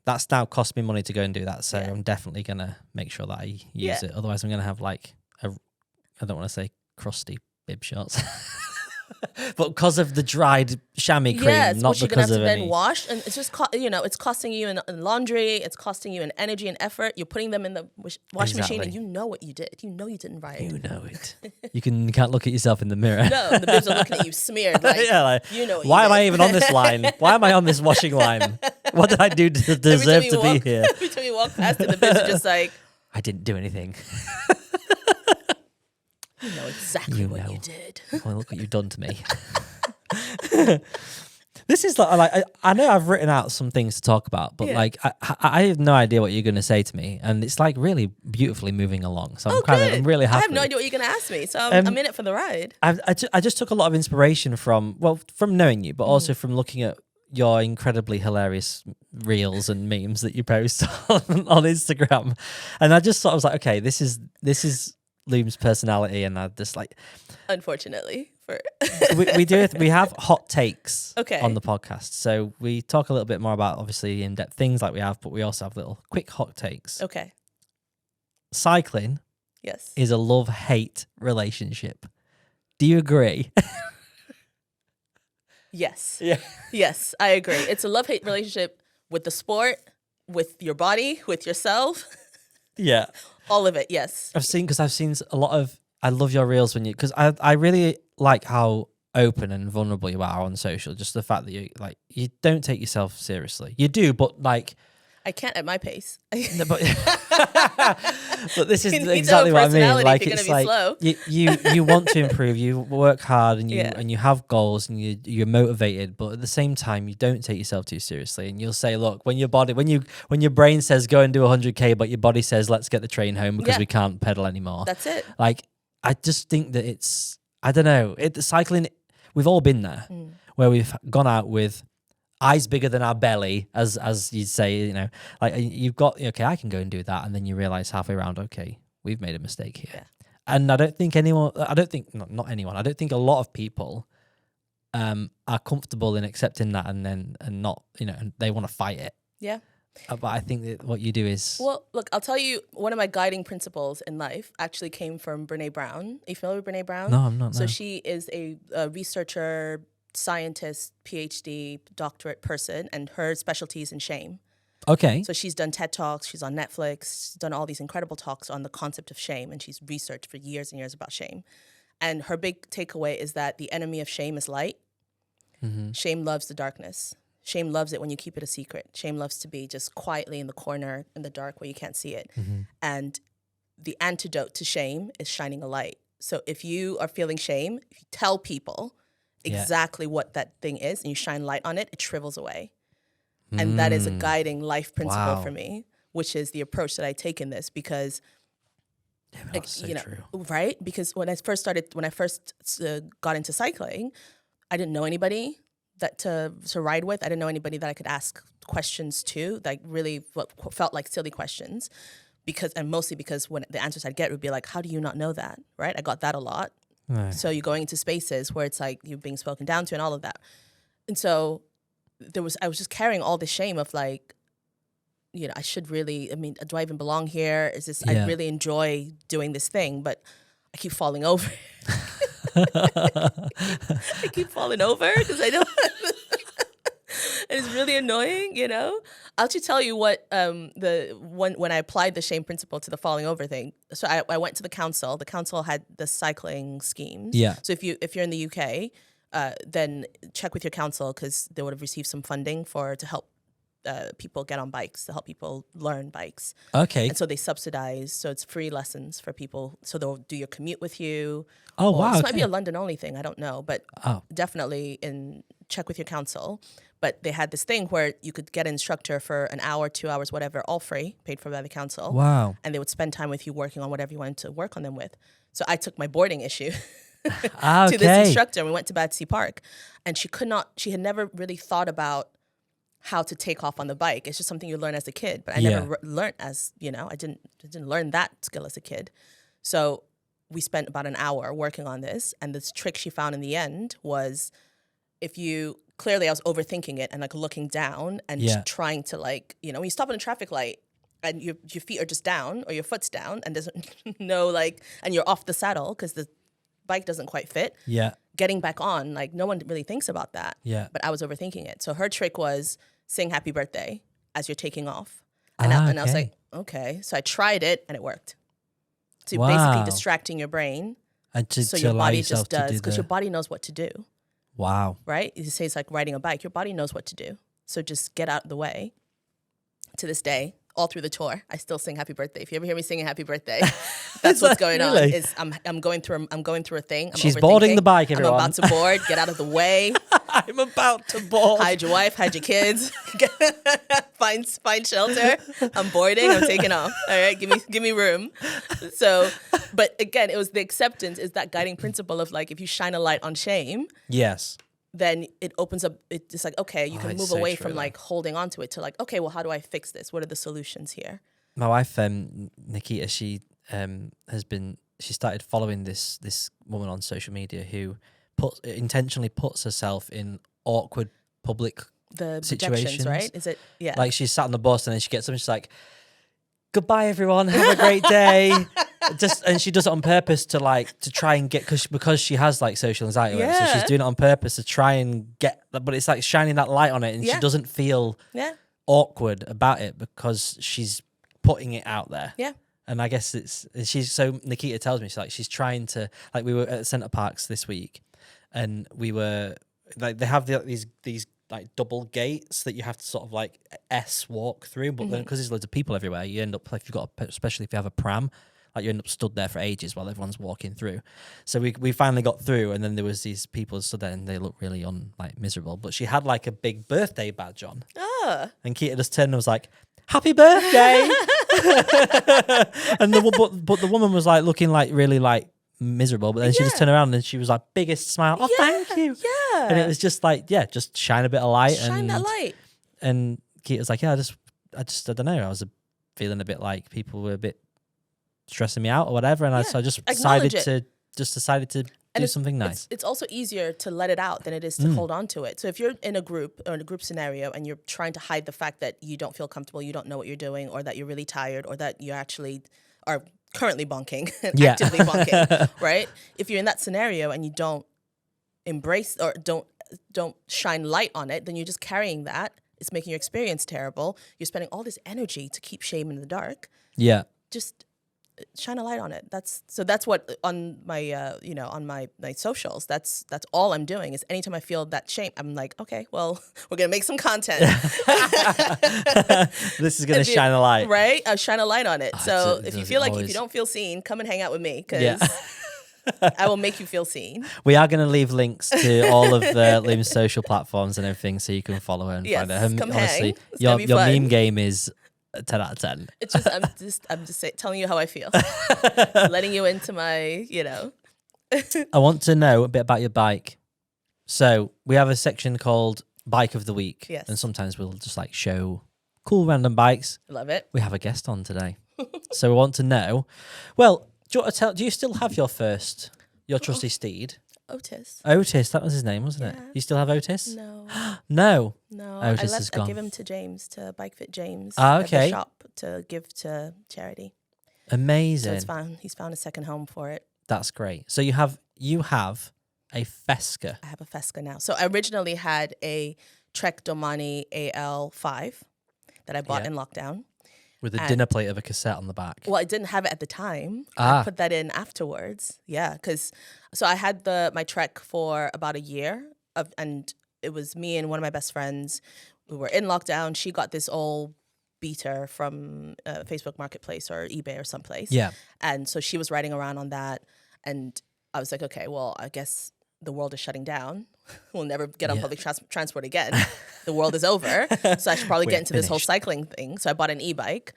that's now cost me money to go and do that. So I'm definitely going to make sure that I use it. Otherwise, I'm going to have I don't want to say crusty bib shorts. But because of the dried chamois cream, not because of any. Then wash, and it's just it's costing you in laundry, it's costing you in energy and effort. You're putting them in the washing machine, and you know what you did. You know you didn't ride. You know it. You can't look at yourself in the mirror. No, the bibs are looking at you smeared. You know. Why am I even on this line? Why am I on this washing line? What did I do to deserve to be here? Every time you walk past it, the bibs are just like, I didn't do anything. You know exactly what you did. Well, look what you've done to me. This is I know I've written out some things to talk about, but I have no idea what you're going to say to me, and it's really beautifully moving along. So I'm really happy. I have no idea what you're going to ask me, so I'm in it for the ride. I just took a lot of inspiration from knowing you, but also from looking at your incredibly hilarious reels and memes that you post on Instagram, and I just thought I was like, okay, this is Loom's personality, and I just unfortunately we have hot takes on the podcast, so we talk a little bit more about obviously in-depth things like we have, but we also have little quick hot takes. Cycling is a love-hate relationship. Do you agree? Yes. Yes, I agree. It's a love-hate relationship with the sport, with your body, with yourself. Yeah. All of it, yes. I've seen a lot of, I love your reels because I really like how open and vulnerable you are on social. Just the fact that you don't take yourself seriously. You do, but I can't at my pace. No, but this is exactly what I mean. Like it's like you want to improve, you work hard, and you have goals, and you're motivated. But at the same time, you don't take yourself too seriously. And you'll say, look, when your brain says go and do 100k, but your body says let's get the train home because we can't pedal anymore. That's it. Like I just think that it's, I don't know. Cycling, we've all been there, where we've gone out with eyes bigger than our belly, as you'd say, you know, like you've got, okay, I can go and do that. And then you realize halfway around, okay, we've made a mistake here. Yeah. And I don't think not anyone, I don't think a lot of people are comfortable in accepting that and not, you know, and they want to fight it. Yeah. But I think that what you do is... Well, look, I'll tell you, one of my guiding principles in life actually came from Brene Brown. Are you familiar with Brene Brown? No, I'm not. So no. she is a researcher, scientist, PhD, doctorate person, and her specialty is in shame. Okay. So she's done TED Talks, she's on Netflix, she's done all these incredible talks on the concept of shame, and she's researched for years and years about shame. And her big takeaway is that the enemy of shame is light. Mm-hmm. Shame loves the darkness. Shame loves it when you keep it a secret. Shame loves to be just quietly in the corner in the dark where you can't see it. Mm-hmm. And the antidote to shame is shining a light. So if you are feeling shame, if you tell people exactly what that thing is and you shine light on it, it shrivels away. And that is a guiding life principle for me, which is the approach that I take in this because, true. Right? Because when I first got into cycling, I didn't know anybody that to ride with. I didn't know anybody that I could ask questions to, like really what felt like silly questions. Mostly because when the answers I'd get would be like, how do you not know that? Right? I got that a lot. Right. So you're going into spaces where it's like you're being spoken down to and all of that. And so I was just carrying all the shame of like, you know, do I even belong here? I really enjoy doing this thing, but I keep falling over. I keep falling over because I don't. It's really annoying, you know. I'll just tell you what when I applied the shame principle to the falling over thing. So I went to the council. The council had the cycling schemes. Yeah. So if you're in the UK, then check with your council because they would have received some funding to help people get on bikes, to help people learn bikes. Okay. And so they subsidize. So it's free lessons for people. So they'll do your commute with you. Oh, wow. This might be a London only thing. I don't know. But definitely check with your council. But they had this thing where you could get an instructor for an hour, 2 hours, whatever, all free, paid for by the council. Wow. And they would spend time with you working on whatever you wanted to work on them with. So I took my boarding issue to this instructor and we went to Battersea Park. And she had never really thought about how to take off on the bike. It's just something you learn as a kid. But I never learned I didn't learn that skill as a kid. So we spent about an hour working on this. And this trick she found in the end was clearly I was overthinking it and like looking down and trying to like, you know, when you stop on a traffic light and your feet are just down or your foot's down and doesn't know like, and you're off the saddle because the bike doesn't quite fit. Yeah. Getting back on, like no one really thinks about that. Yeah. But I was overthinking it. So her trick was sing happy birthday as you're taking off. And I was like, okay. So I tried it and it worked. So you're basically distracting your brain. And so your body just does because your body knows what to do. Wow. Right? You say it's like riding a bike. Your body knows what to do. So just get out of the way. To this day, all through the tour, I still sing happy birthday. If you ever hear me singing happy birthday, that's what's going on. Is I'm going through a thing. She's boarding the bike, everyone. I'm about to board. Get out of the way. I'm about to board. Hide your wife, hide your kids. find shelter. I'm boarding. I'm taking off. All right, give me room. So, but again, it was the acceptance is that guiding principle of like if you shine a light on shame. Yes. Then it opens up. It's like okay, you can move away from like holding on to it to like okay, well, how do I fix this? What are the solutions here? My wife, Nikita, she started following this woman on social media who intentionally puts herself in awkward public situations. Right? Is it? Yeah. Like she's sat on the bus and then she gets up and she's like, "Goodbye, everyone. Have a great day." And she does it on purpose to try and get because she has like social anxiety. Yeah. So she's doing it on purpose to try and get. But it's like shining that light on it, and she doesn't feel awkward about it because she's putting it out there. Yeah. And I guess so Nikita tells me she's trying to we were at Centre Parks this week, and we were like they have these like double gates that you have to sort of like S walk through, but then because there's loads of people everywhere, you end up like especially if you have a pram, like you end up stood there for ages while everyone's walking through. So we finally got through, and then there was these people stood there and they looked really miserable. But she had like a big birthday badge on, and Keita just turned and was like, "Happy birthday!" And the woman was like looking like really like miserable, but then she just turned around and she was like, biggest smile. Oh, thank you. Yeah. And it was just like, just shine a bit of light. Shine that light. And Keita was like, I don't know. I was feeling a bit like people were a bit stressing me out or whatever, and so I just decided to do something nice. It's also easier to let it out than it is to hold on to it. So if you're in a group or in a group scenario and you're trying to hide the fact that you don't feel comfortable, you don't know what you're doing, or that you're really tired, or that you actually are currently bonking and actively bonking, right? If you're in that scenario and you don't embrace or don't shine light on it, then you're just carrying that. It's making your experience terrible. You're spending all this energy to keep shame in the dark. Yeah. Just shine a light on it. That's what on my on my socials. That's all I'm doing is anytime I feel that shame, I'm like, okay, well, we're gonna make some content. This is gonna shine a light, right? Shine a light on it. So if you feel like if you don't feel seen, come and hang out with me because I will make you feel seen. We are gonna leave links to all of Lim's social platforms and everything, so you can follow her and find her. Come honestly, hang. your meme game is 10 out of 10. It's just I'm just telling you how I feel. Letting you into my, I want to know a bit about your bike. So we have a section called Bike of the Week. Yes. And sometimes we'll just like show cool random bikes. Love it. We have a guest on today. So we want to know. Well, do you still have your trusty steed? Otis, that was his name, wasn't it? You still have Otis? No. No. Otis is gone. I give him to James, to Bike Fit James. Okay. At the shop to give to charity. Amazing. So he's found a second home for it. That's great. So you have a Fesca. I have a Fesca now. So I originally had a Trek Domani AL5 that I bought in lockdown. With a dinner plate of a cassette on the back. Well, I didn't have it at the time. I put that in afterwards. Yeah, because so I had my Trek for about a year, and it was me and one of my best friends. We were in lockdown. She got this old beater from Facebook Marketplace or eBay or someplace. Yeah. And so she was riding around on that, and I was like, okay, well, I guess the world is shutting down. We'll never get on public transport again. The world is over. So I should probably get into this whole cycling thing. So I bought an e-bike,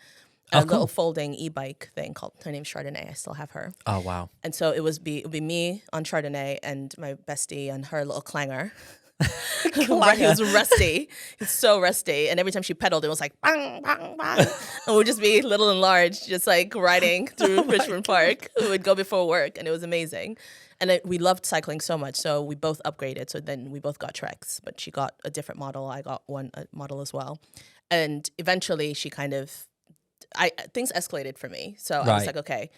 a little folding e-bike thing called, her name's Chardonnay. I still have her. Oh, wow. And so it would be me on Chardonnay and my bestie and her little clanger. He was rusty. He's so rusty. And every time she pedaled, it was like, bang, bang, bang. And we'd just be little and large, just like riding through Richmond Park. We would go before work, and it was amazing. And we loved cycling so much, so we both upgraded. So then we both got Treks, but she got a different model. I got one model as well. And eventually she things escalated for me. So I was like, okay,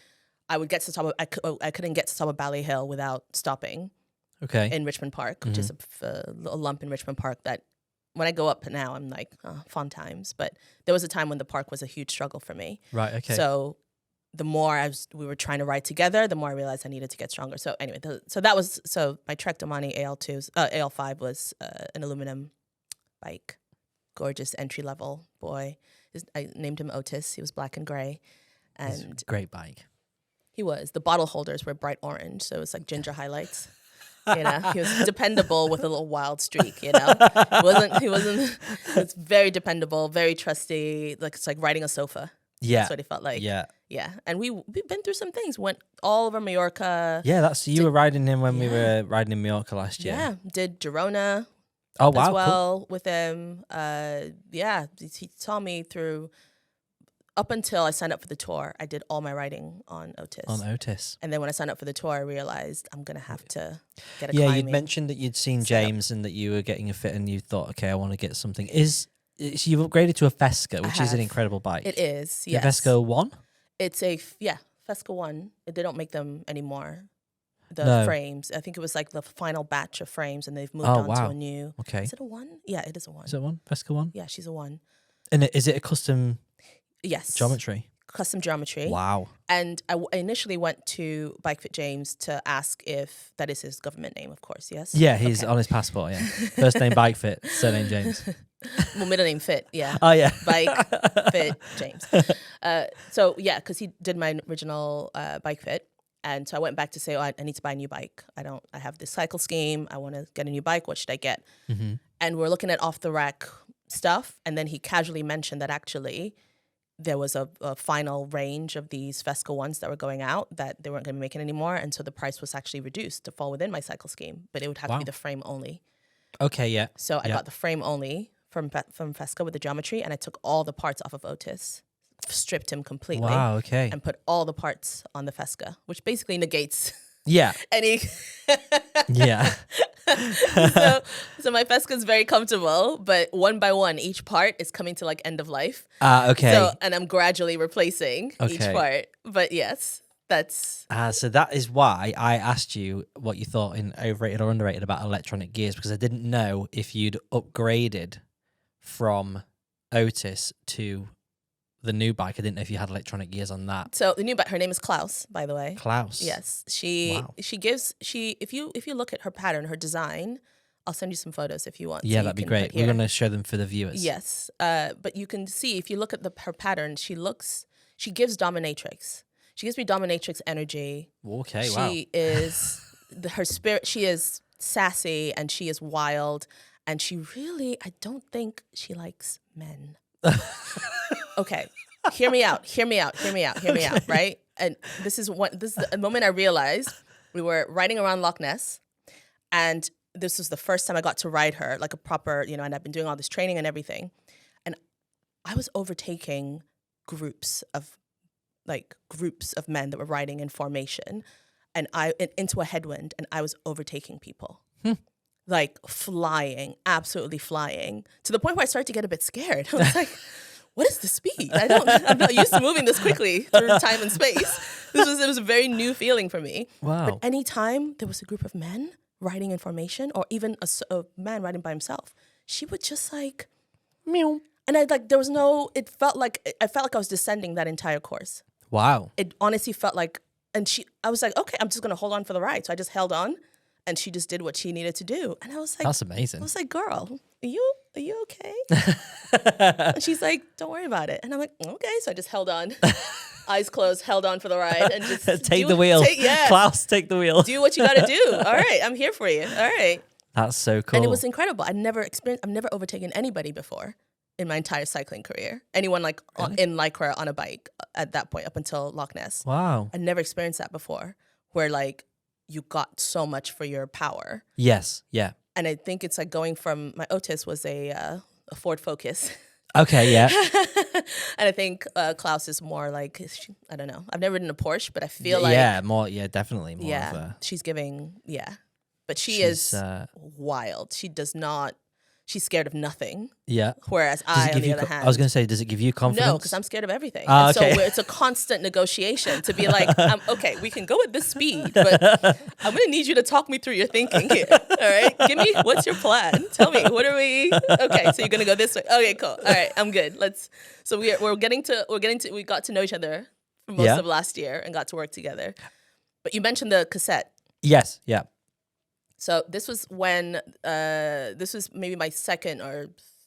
I would get to the top of, I couldn't get to the top of Bally Hill without stopping. Okay. In Richmond Park, which is a little lump in Richmond Park that when I go up now, I'm like, fun times. But there was a time when the park was a huge struggle for me. Right, okay. So the more we were trying to ride together, the more I realized I needed to get stronger. So anyway, so my Trek Domani AL5 was an aluminum bike, gorgeous entry level boy. I named him Otis. He was black and gray, and it's a great bike. He was. The bottle holders were bright orange, so it was like ginger highlights. He was dependable with a little wild streak. He wasn't. It's very dependable, very trusty. Like it's like riding a sofa. Yeah, that's what it felt like. Yeah. And we've been through some things. Went all over Mallorca. Yeah, you were riding him when we were riding in Mallorca last year. Yeah, did Girona. Oh wow, as well cool. With him. He saw me through. Up until I signed up for the tour, I did all my riding on Otis. And then when I signed up for the tour, I realized I'm going to have to get a climbing. Yeah, you'd mentioned that you'd seen James and that you were getting a fit and you thought, okay, I want to get something. You've upgraded to a Fesca, which is an incredible bike. It is, yes. The Fesca 1? It's Fesca 1. They don't make them anymore. The frames. I think it was like the final batch of frames and they've moved on to a new. Okay. Is it a 1? Yeah, it is a 1. Is it 1? Fesca 1? Yeah, she's a 1. And is it a custom... Yes. Geometry? custom geometry. Wow. And I initially went to Bike Fit James to ask if that is his government name, of course, yes? Yeah, he's on his passport, yeah. First name Bike Fit, surname James. Well, middle name Fit, yeah. Oh, yeah. Bike Fit James. So, yeah, because he did my original Bike Fit. And so I went back to say, I need to buy a new bike. I have this cycle scheme. I want to get a new bike. What should I get? Mm-hmm. And we're looking at off-the-rack stuff. And then he casually mentioned that actually there was a final range of these Fesco ones that were going out that they weren't going to be making anymore. And so the price was actually reduced to fall within my cycle scheme. But it would have to be the frame only. Okay, yeah. So I got the frame only from Fesco with the geometry. And I took all the parts off of Otis. Stripped him completely. Wow, okay. And put all the parts on the Fesca, which basically negates any. Yeah. So my Fesca is very comfortable, but one by one, each part is coming to like end of life. Okay. So, and I'm gradually replacing each part. But yes, that's... So that is why I asked you what you thought in overrated or underrated about electronic gears, because I didn't know if you'd upgraded from Otis to the new bike. I didn't know if you had electronic gears on that. So the new bike, her name is Klaus, by the way. Klaus. Yes. If you look at her pattern, her design, I'll send you some photos if you want. Yeah, that'd be great. We're going to show them for the viewers. Yes. But you can see, if you look at her pattern, she gives dominatrix. She gives me dominatrix energy. Okay, wow. She is, her spirit, she is sassy and she is wild. And she really, I don't think she likes men. Okay, hear me out, right? And this is the moment I realized we were riding around Loch Ness, and this was the first time I got to ride her like a proper, and I've been doing all this training and everything, and I was overtaking groups of men that were riding in formation, and into a headwind, and I was overtaking people. Like flying, absolutely flying, to the point where I started to get a bit scared. I was like, what is the speed? I'm not used to moving this quickly through time and space. It was a very new feeling for me. Wow. But anytime there was a group of men riding in formation, or even a man riding by himself, she would just like, meow. And I it felt like I was descending that entire course. Wow. It honestly felt like, I was like, okay, I'm just going to hold on for the ride. So I just held on. And she just did what she needed to do. And I was like, that's amazing. I was like, girl, are you okay? And she's like, don't worry about it. And I'm like, okay. So I just held on, eyes closed, held on for the ride, and just take the wheel. Klaus, take the wheel. Do what you got to do. All right, I'm here for you. All right. That's so cool. And it was incredible. I've never overtaken anybody before in my entire cycling career. Anyone in Lycra on a bike at that point up until Loch Ness. Wow. I never experienced that before, where you got so much for your power. Yes, yeah. And I think it's like going from, my Otis was a Ford Focus. Okay, yeah. And I think Klaus is more like, I don't know. I've never ridden a Porsche, but I feel definitely more. Yeah, of a... she's giving, But she's wild. She's scared of nothing. Yeah. Whereas on the other hand, I was going to say, does it give you confidence? No, because I'm scared of everything. Okay. So it's a constant negotiation to be like, okay, we can go at this speed, but I'm going to need you to talk me through your thinking here. All right. What's your plan? Tell me, okay, so you're going to go this way. Okay, cool. All right, I'm good. So we got to know each other for most of last year and got to work together. But you mentioned the cassette. Yes, yeah. So this was when, this was maybe my second or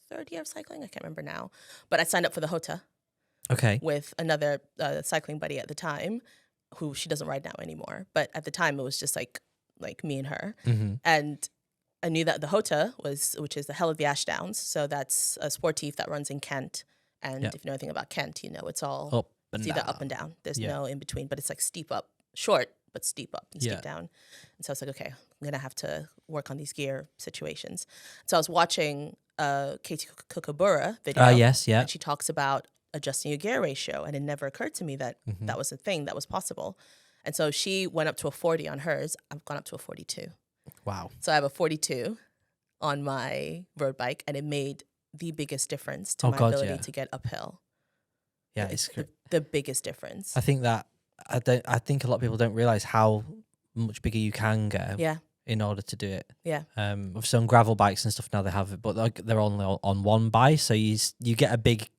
third year of cycling. I can't remember now. But I signed up for the Hota. Okay. With another cycling buddy at the time, who she doesn't ride now anymore. But at the time, it was just like me and her. Mm-hmm. And I knew that the Hota which is the Hell of the Ashdowns. So that's a sportive that runs in Kent. And if you know anything about Kent, it's all either up and down. There's no in between, but it's like steep up, short, but steep up and steep down. And so I was like, okay, I'm going to have to work on these gear situations. So I was watching Katie Kukabura video. Yes, yeah. And she talks about adjusting your gear ratio. And it never occurred to me that that was a thing that was possible. And so she went up to a 40 on hers. I've gone up to a 42. Wow. So I have a 42 on my road bike, and it made the biggest difference to my ability to get uphill. Yeah, it's the biggest difference. I think I think a lot of people don't realize how much bigger you can go. Yeah. In order to do it. Yeah. Obviously on gravel bikes and stuff now they have it, but they're only on one bike, so you get a big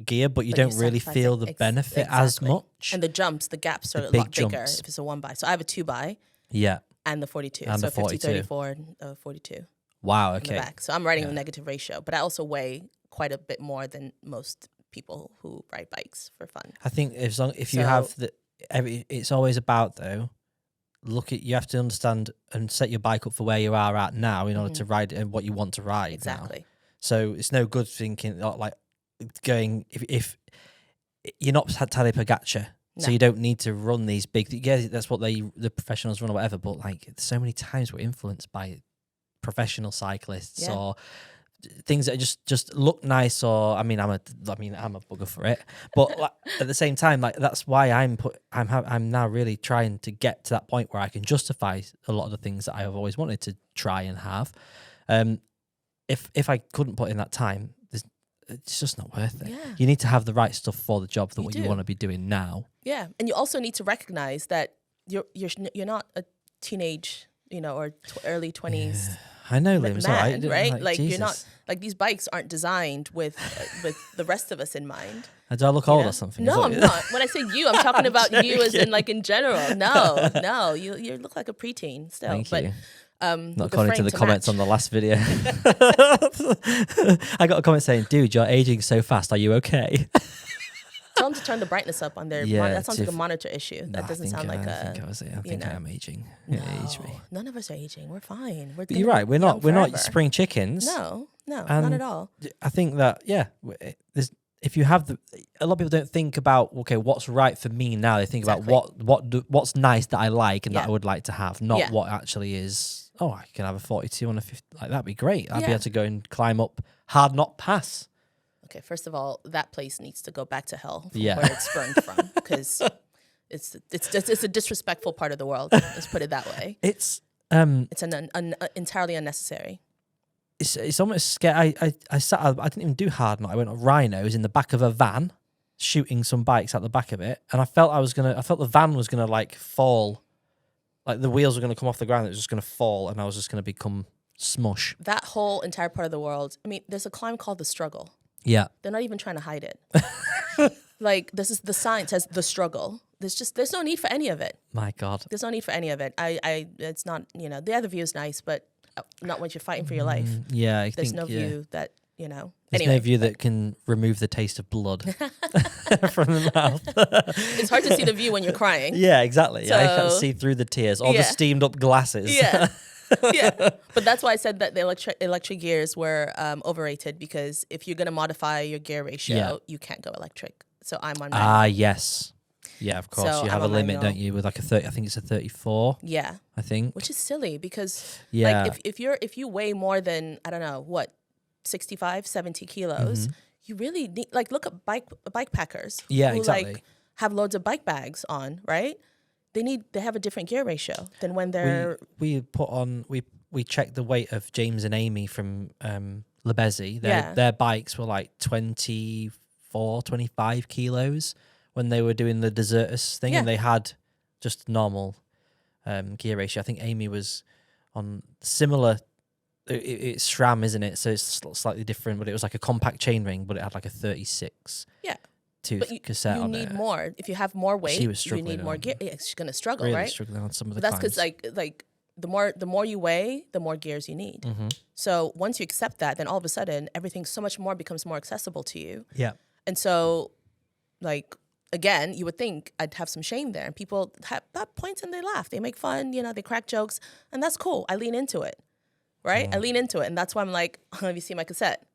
gear, but you don't really feel the benefit as much. And the jumps, the gaps are a lot bigger if it's a 1x. So I have a 2x. Yeah. And the 42. And so the 42. 50, 34, and 42. Wow, okay. In the back. So I'm riding a negative ratio, but I also weigh quite a bit more than most people who ride bikes for fun. I think if you have it's always about, though, you have to understand and set your bike up for where you are at now in order to ride and what you want to ride. Exactly. Now. So it's no good thinking like going if you're not Tadej Pogacar, so you don't need to run these big. Yeah, that's what the professionals run or whatever. But like so many times we're influenced by professional cyclists or things that just look nice. Or I'm a bugger for it. But like, at the same time, like that's why I'm now really trying to get to that point where I can justify a lot of the things that I have always wanted to try and have. If I couldn't put in that time, it's just not worth it. Yeah. You need to have the right stuff for the job that you want to be doing now. Yeah, and you also need to recognize that you're not a teenage, or early 20s. Yeah. I know, Liam. Right? Like you're not like these bikes aren't designed with the rest of us in mind. Do I look old or something? No, I'm not. When I say you, I'm talking about you as in like in general. No, you look like a preteen still. Thank you. Not according to the comments on the last video. I got a comment saying, "Dude, you're aging so fast. Are you okay?" Tell them to turn the brightness up on their monitor. That sounds like a monitor issue. That doesn't sound like I think I am aging. No, age me. None of us are aging. We're fine. But you're right. We're not spring chickens. No, not at all. I think that if you have a lot of people don't think about what's right for me now. They think about what's nice that I like and that I would like to have, not what actually is. Oh, I can have a 42 on a 50. Like that'd be great. I'd be able to go and climb up Hard Knot Pass. Okay, first of all, that place needs to go back to hell from where it's spurned from, because it's a disrespectful part of the world. Let's put it that way. It's entirely unnecessary. It's almost scary. I didn't even do Hard Knot. I went on Rhinos in the back of a van, shooting some bikes out the back of it, and I felt the van was gonna like fall. Like the wheels were going to come off the ground, it was just going to fall, and I was just going to become smush. That whole entire part of the world. I mean, there's a climb called the struggle. Yeah. They're not even trying to hide it. Like, this is the sign says the struggle. There's no need for any of it. My God. There's no need for any of it. It's not, the other view is nice, but not when you're fighting for your life. Yeah, there's no view that, There's no view that can remove the taste of blood from the mouth. It's hard to see the view when you're crying. Yeah, exactly. So, I can't see through the tears or the steamed up glasses. Yeah. Yeah. But that's why I said that the electric gears were overrated, because if you're going to modify your gear ratio, you can't go electric. So I'm on my yes. Yeah, of course. So you have a limit, don't you, with like a 30, I think it's a 34. Yeah. I think. Which is silly because like if you weigh more than, I don't know, 65, 70 kilos, you really need, like, look at bike packers who like have loads of bike bags on, right? They have a different gear ratio than when they're we checked the weight of James and Amy from Lebezi. Their bikes were like 24, 25 kilos when they were doing the Desertus thing, and they had just normal gear ratio. I think Amy was on similar. It's SRAM, isn't it? So it's slightly different, but it was like a compact chainring, but it had like a 36. Yeah. Tooth cassette on it. You need more. If you have more weight, you need more gear. Yeah, she's gonna struggle, really right? Struggling on some of the. But that's because like the more you weigh, the more gears you need. So once you accept that, then all of a sudden everything becomes more accessible to you. Yeah. And so, like, again, you would think I'd have some shame there, and people have points and they laugh, they make fun, they crack jokes, and that's cool. I lean into it, right? I lean into it, and that's why I'm like, have you seen my cassette?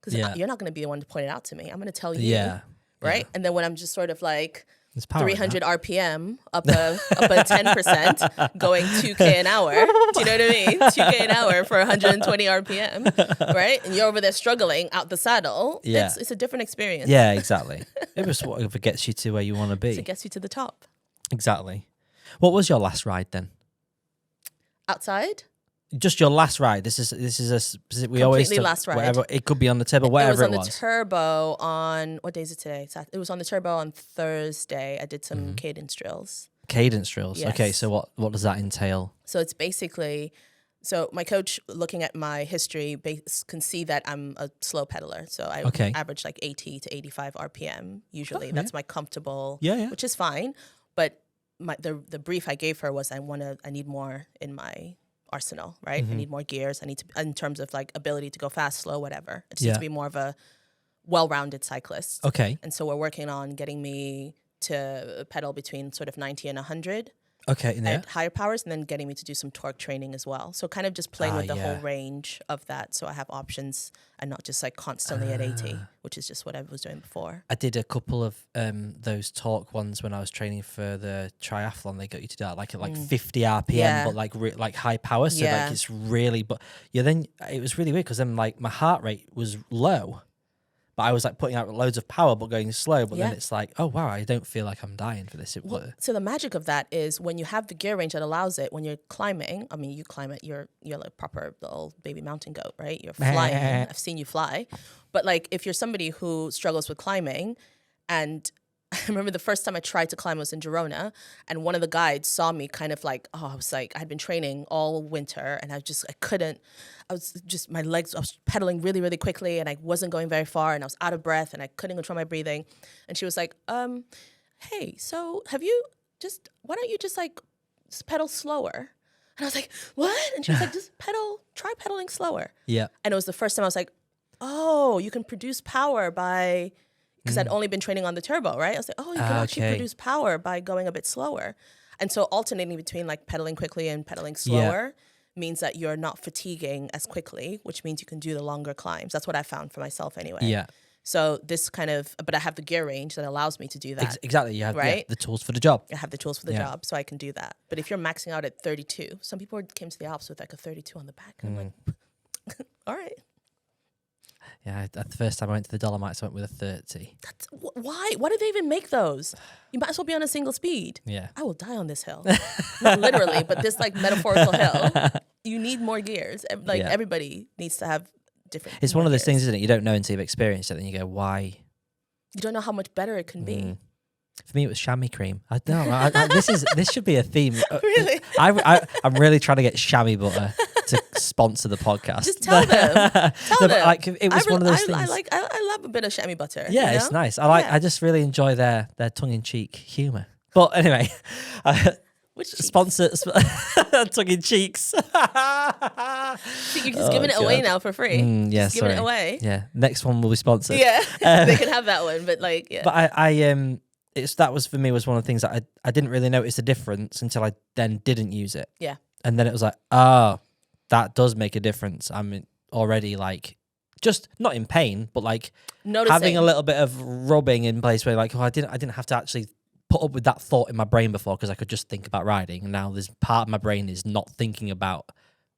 Because you're not going to be the one to point it out to me. I'm going to tell you. Yeah. Right? Yeah. And then when I'm just sort of like 300 RPM, up a 10%, going 2K an hour. Do you know what I mean? 2K an hour for 120 RPM, right? And you're over there struggling out the saddle. Yeah. It's a different experience. Yeah, exactly. It was whatever gets you to where you want to be. It gets you to the top. Exactly. What was your last ride then? Outside? Just your last ride. This is a specific. We always last ride. Whatever, it could be on the turbo, whatever it was. It was on the turbo on, what day is it today? It was on the turbo on Thursday. I did some cadence drills. Cadence drills. Yes. Okay, so what does that entail? So it's basically So my coach, looking at my history, can see that I'm a slow pedaler. So I average like 80 to 85 RPM usually. That's my comfortable, which is fine. But the brief I gave her was I need more in my arsenal, right? I need more gears. I need to, in terms of like ability to go fast, slow, whatever. It needs to be more of a well-rounded cyclist. Okay. And so we're working on getting me to pedal between sort of 90 and 100. Okay, at higher powers, and then getting me to do some torque training as well. So kind of just playing with the whole range of that, so I have options and not just like constantly at 80, which is just what I was doing before. I did a couple of those torque ones when I was training for the triathlon. They got you to do that like at 50 RPM, but like high power. So like it's really, but then it was really weird because then like my heart rate was low. But I was like putting out loads of power, but going slow. But then it's like, oh, wow, I don't feel like I'm dying for this. So the magic of that is when you have the gear range that allows it, when you're climbing, I mean, you climb it, you're like proper little baby mountain goat, right? You're flying. I've seen you fly. But like if you're somebody who struggles with climbing, and I remember the first time I tried to climb was in Girona, and one of the guides saw me kind of like, I was like, been training all winter, and I was my legs, I was pedaling really, really quickly, and I wasn't going very far, and I was out of breath, and I couldn't control my breathing. And she was like, hey, so why don't you just like pedal slower? And I was like, what? And she was like, try pedaling slower. Yeah. And it was the first time I was like, oh, you can produce power by, because I'd only been training on the turbo, right? I was like, oh, you can actually produce power by going a bit slower. And so alternating between like pedaling quickly and pedaling slower means that you're not fatiguing as quickly, which means you can do the longer climbs. That's what I found for myself anyway. Yeah. So this kind of, but I have the gear range that allows me to do that. Exactly. You have the tools for the job. I have the tools for the job, so I can do that. But if you're maxing out at 32, some people came to the Alps with like a 32 on the back. And I'm like, all right. Yeah, the first time I went to the Dolomites, I went with a 30. Why? Why do they even make those? You might as well be on a single speed. Yeah. I will die on this hill. Not literally, but this like metaphorical hill. You need more gears. Like everybody needs to have different. It's one of those things, isn't it? You don't know until you've experienced it, then you go, why? You don't know how much better it can be. For me, it was chamois cream. I don't know. This should be a theme. Really? I'm really trying to get chamois butter to sponsor the podcast. Just tell them. Tell them. Like it was one of those things. I love a bit of chamois butter. Yeah, it's nice. I just really enjoy their tongue-in-cheek humour. But anyway, which sponsor tongue-in-cheeks. You're just giving it away now for free. Yeah, giving it away. Yeah, next one will be sponsored. Yeah, they can have that one. But like, yeah. But that was for me was one of the things that I didn't really notice the difference until I then didn't use it. Yeah. And then it was like, oh, that does make a difference. I'm already like, just not in pain, but like noticing. Having a little bit of rubbing in place where like, oh, I didn't have to actually put up with that thought in my brain before because I could just think about riding. And now there's part of my brain is not thinking about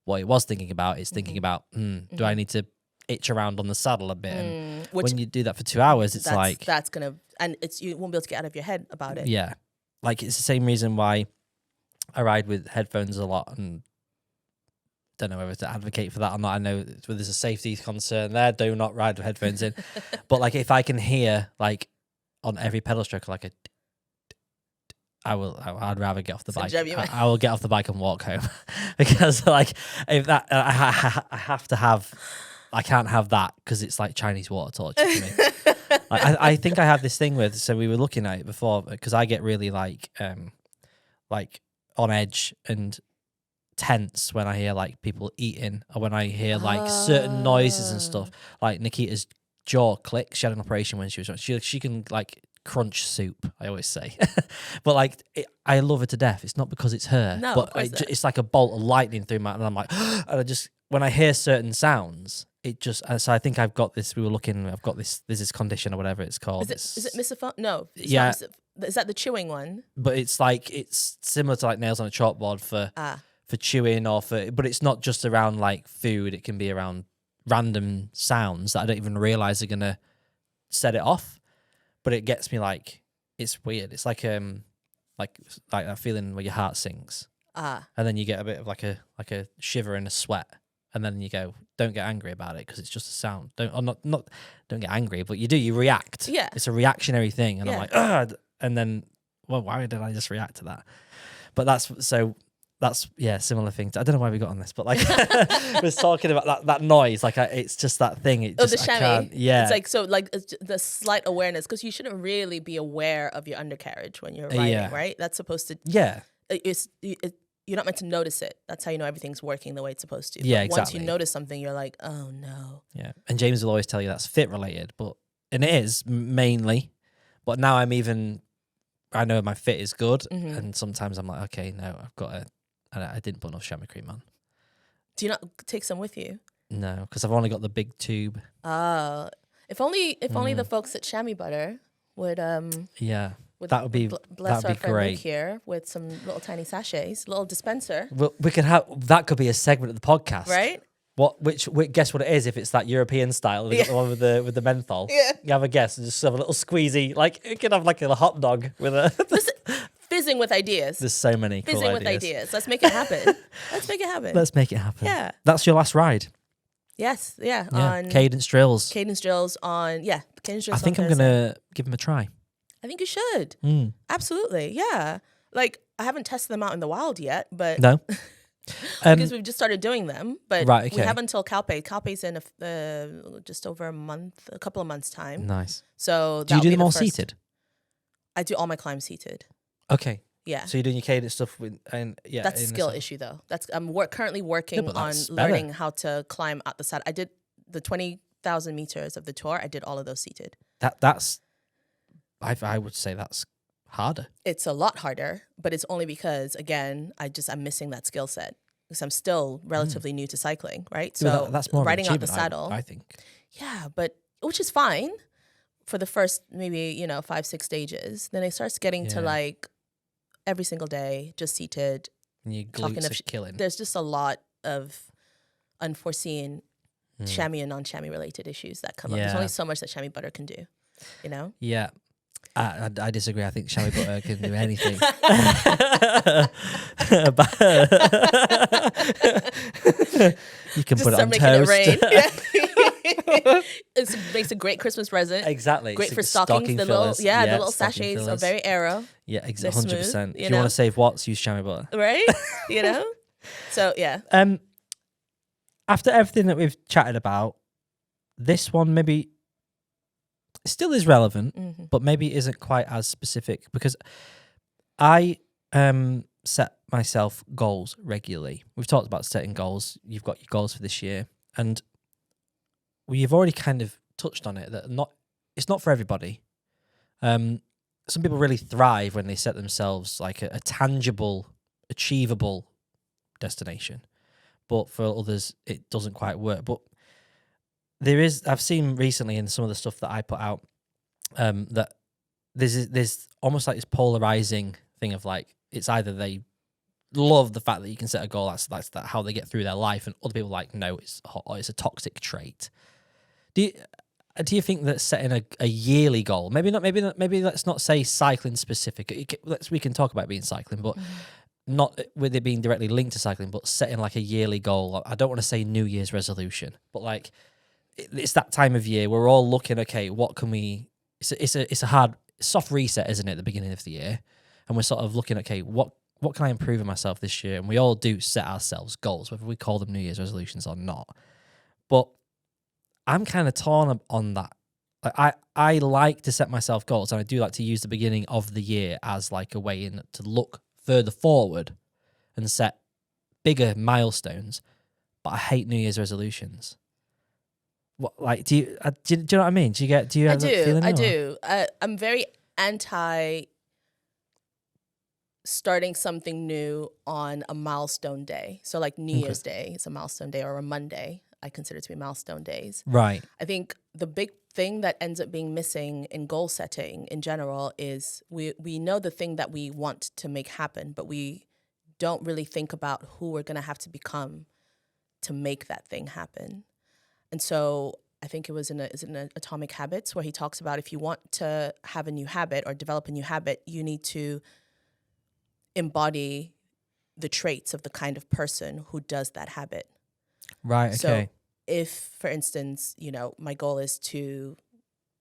what it was thinking about. It's thinking about, do I need to itch around on the saddle a bit? And when you do that for 2 hours, it's you won't be able to get out of your head about it. Yeah. Like it's the same reason why I ride with headphones a lot, and don't know whether to advocate for that or not. I know there's a safety concern there. Do not ride with headphones in. But like if I can hear like on every pedal stroke like I'd rather get off the bike. I will get off the bike and walk home because like if that I can't have that because it's like Chinese water torture to me. I think I have this thing with, so we were looking at it before because I get really like on edge and tense when I hear like people eating or when I hear like certain noises and stuff. Like Nikita's jaw clicks. She had an operation when she was she can like crunch soup, I always say. But like I love her to death. It's not because it's her, but it's like a bolt of lightning through my, and I'm like, and I just, when I hear certain sounds, it just, so I think I've got this, I've got this, there's this condition or whatever it's called. Is it misophonia? No. Yeah. Is that the chewing one? But it's like, it's similar to like nails on a chalkboard for chewing but it's not just around like food. It can be around random sounds that I don't even realize are going to set it off. But it gets me like, it's weird. It's like that feeling where your heart sinks. And then you get a bit of like a shiver and a sweat. And then you go, don't get angry about it because it's just a sound. Don't get angry, but you react. Yeah. It's a reactionary thing. And I'm like, ugh. And then, well, why did I just react to that? But that's, so similar things. I don't know why we got on this, but like was talking about that noise. Like it's just that thing. It just, the chamois. It's like so like the slight awareness, because you shouldn't really be aware of your undercarriage when you're riding, right? That's supposed to you're not meant to notice it. That's how you know everything's working the way it's supposed to. Yeah, but exactly. Once you notice something, you're like, oh no. Yeah, and James will always tell you that's fit related, and it is mainly. But now I know my fit is good, and sometimes I'm like, okay, no, I didn't put enough chamois cream on. Do you not take some with you? No, because I've only got the big tube. If only the folks at Chamois Butter would that would be bless that'd our be friend great Luke here with some little tiny sachets, little dispenser. Well, we could have that could be a segment of the podcast, right? Which guess what it is? If it's that European style, we got the one with the menthol. Yeah, you have a guess and just have a little squeezy. Like you could have like a hot dog with a. Fizzing with ideas. There's so many. Fizzing cool with ideas. Let's make it happen. Let's make it happen. Yeah. That's your last ride. Yes. Yeah. On Cadence Drills. Cadence Drills on. Yeah. Cadence Drills. I think I'm gonna give them a try. I think you should. Absolutely. Yeah. Like I haven't tested them out in the wild yet, but no. Because we've just started doing them, but right, we have until Calpe. Calpe's in just over a couple of months time. Nice. So do you do them all seated? I do all my climbs seated. Okay. Yeah. So you're doing your cadence stuff That's a skill issue though. I'm currently working on learning how to climb out the side. I did the 20,000 meters of the tour. I did all of those seated. I would say that's harder. It's a lot harder, but it's only because again, I'm missing that skill set because I'm still relatively new to cycling, right? So that's more riding out the saddle. I think. Yeah, but which is fine for the first maybe 5-6 stages. Then it starts getting to like every single day, just seated. And your glutes are killing. There's just a lot of unforeseen chamois and non-chamois related issues that come up. There's only so much that chamois butter can do, Yeah. I disagree. I think chamois butter can do anything. You can put it on toast. It makes a great Christmas present. Exactly. Great for stockings. The little sachets are very aero. Yeah, exactly. 100%. If you want to save watts, use chamois butter. Right? So yeah. After everything that we've chatted about, this one maybe still is relevant, but maybe isn't quite as specific because I set myself goals regularly. We've talked about setting goals. You've got your goals for this year, and we've already kind of touched on it that it's not for everybody. Some people really thrive when they set themselves like a tangible, achievable destination, but for others it doesn't quite work. But I've seen recently in some of the stuff that I put out that there's almost like this polarizing thing of like it's either they love the fact that you can set a goal, that's how they get through their life, and other people are like no, it's a toxic trait. Do you think that setting a yearly goal, maybe let's not say cycling specific, we can talk about being cycling, but not with it being directly linked to cycling, but setting like a yearly goal. I don't want to say New Year's resolution, but like it's that time of year we're all looking, okay, what can we, it's a hard soft reset, isn't it, at the beginning of the year, and we're sort of looking, okay, what can I improve in myself this year? And we all do set ourselves goals, whether we call them New Year's resolutions or not. But I'm kind of torn on that. Like I like to set myself goals, and I do like to use the beginning of the year as like a way in to look further forward and set bigger milestones. But I hate New Year's resolutions. What, like, do you know what I mean? Do you have that feeling? I do. I'm very anti starting something new on a milestone day. So like New Year's Day is a milestone day, or a Monday I consider to be milestone days. Right. I think the big thing that ends up being missing in goal setting in general is we know the thing that we want to make happen, but we don't really think about who we're going to have to become to make that thing happen. And so I think it was in Atomic Habits where he talks about if you want to have a new habit or develop a new habit, you need to embody the traits of the kind of person who does that habit. Right, okay. So if, for instance, my goal is to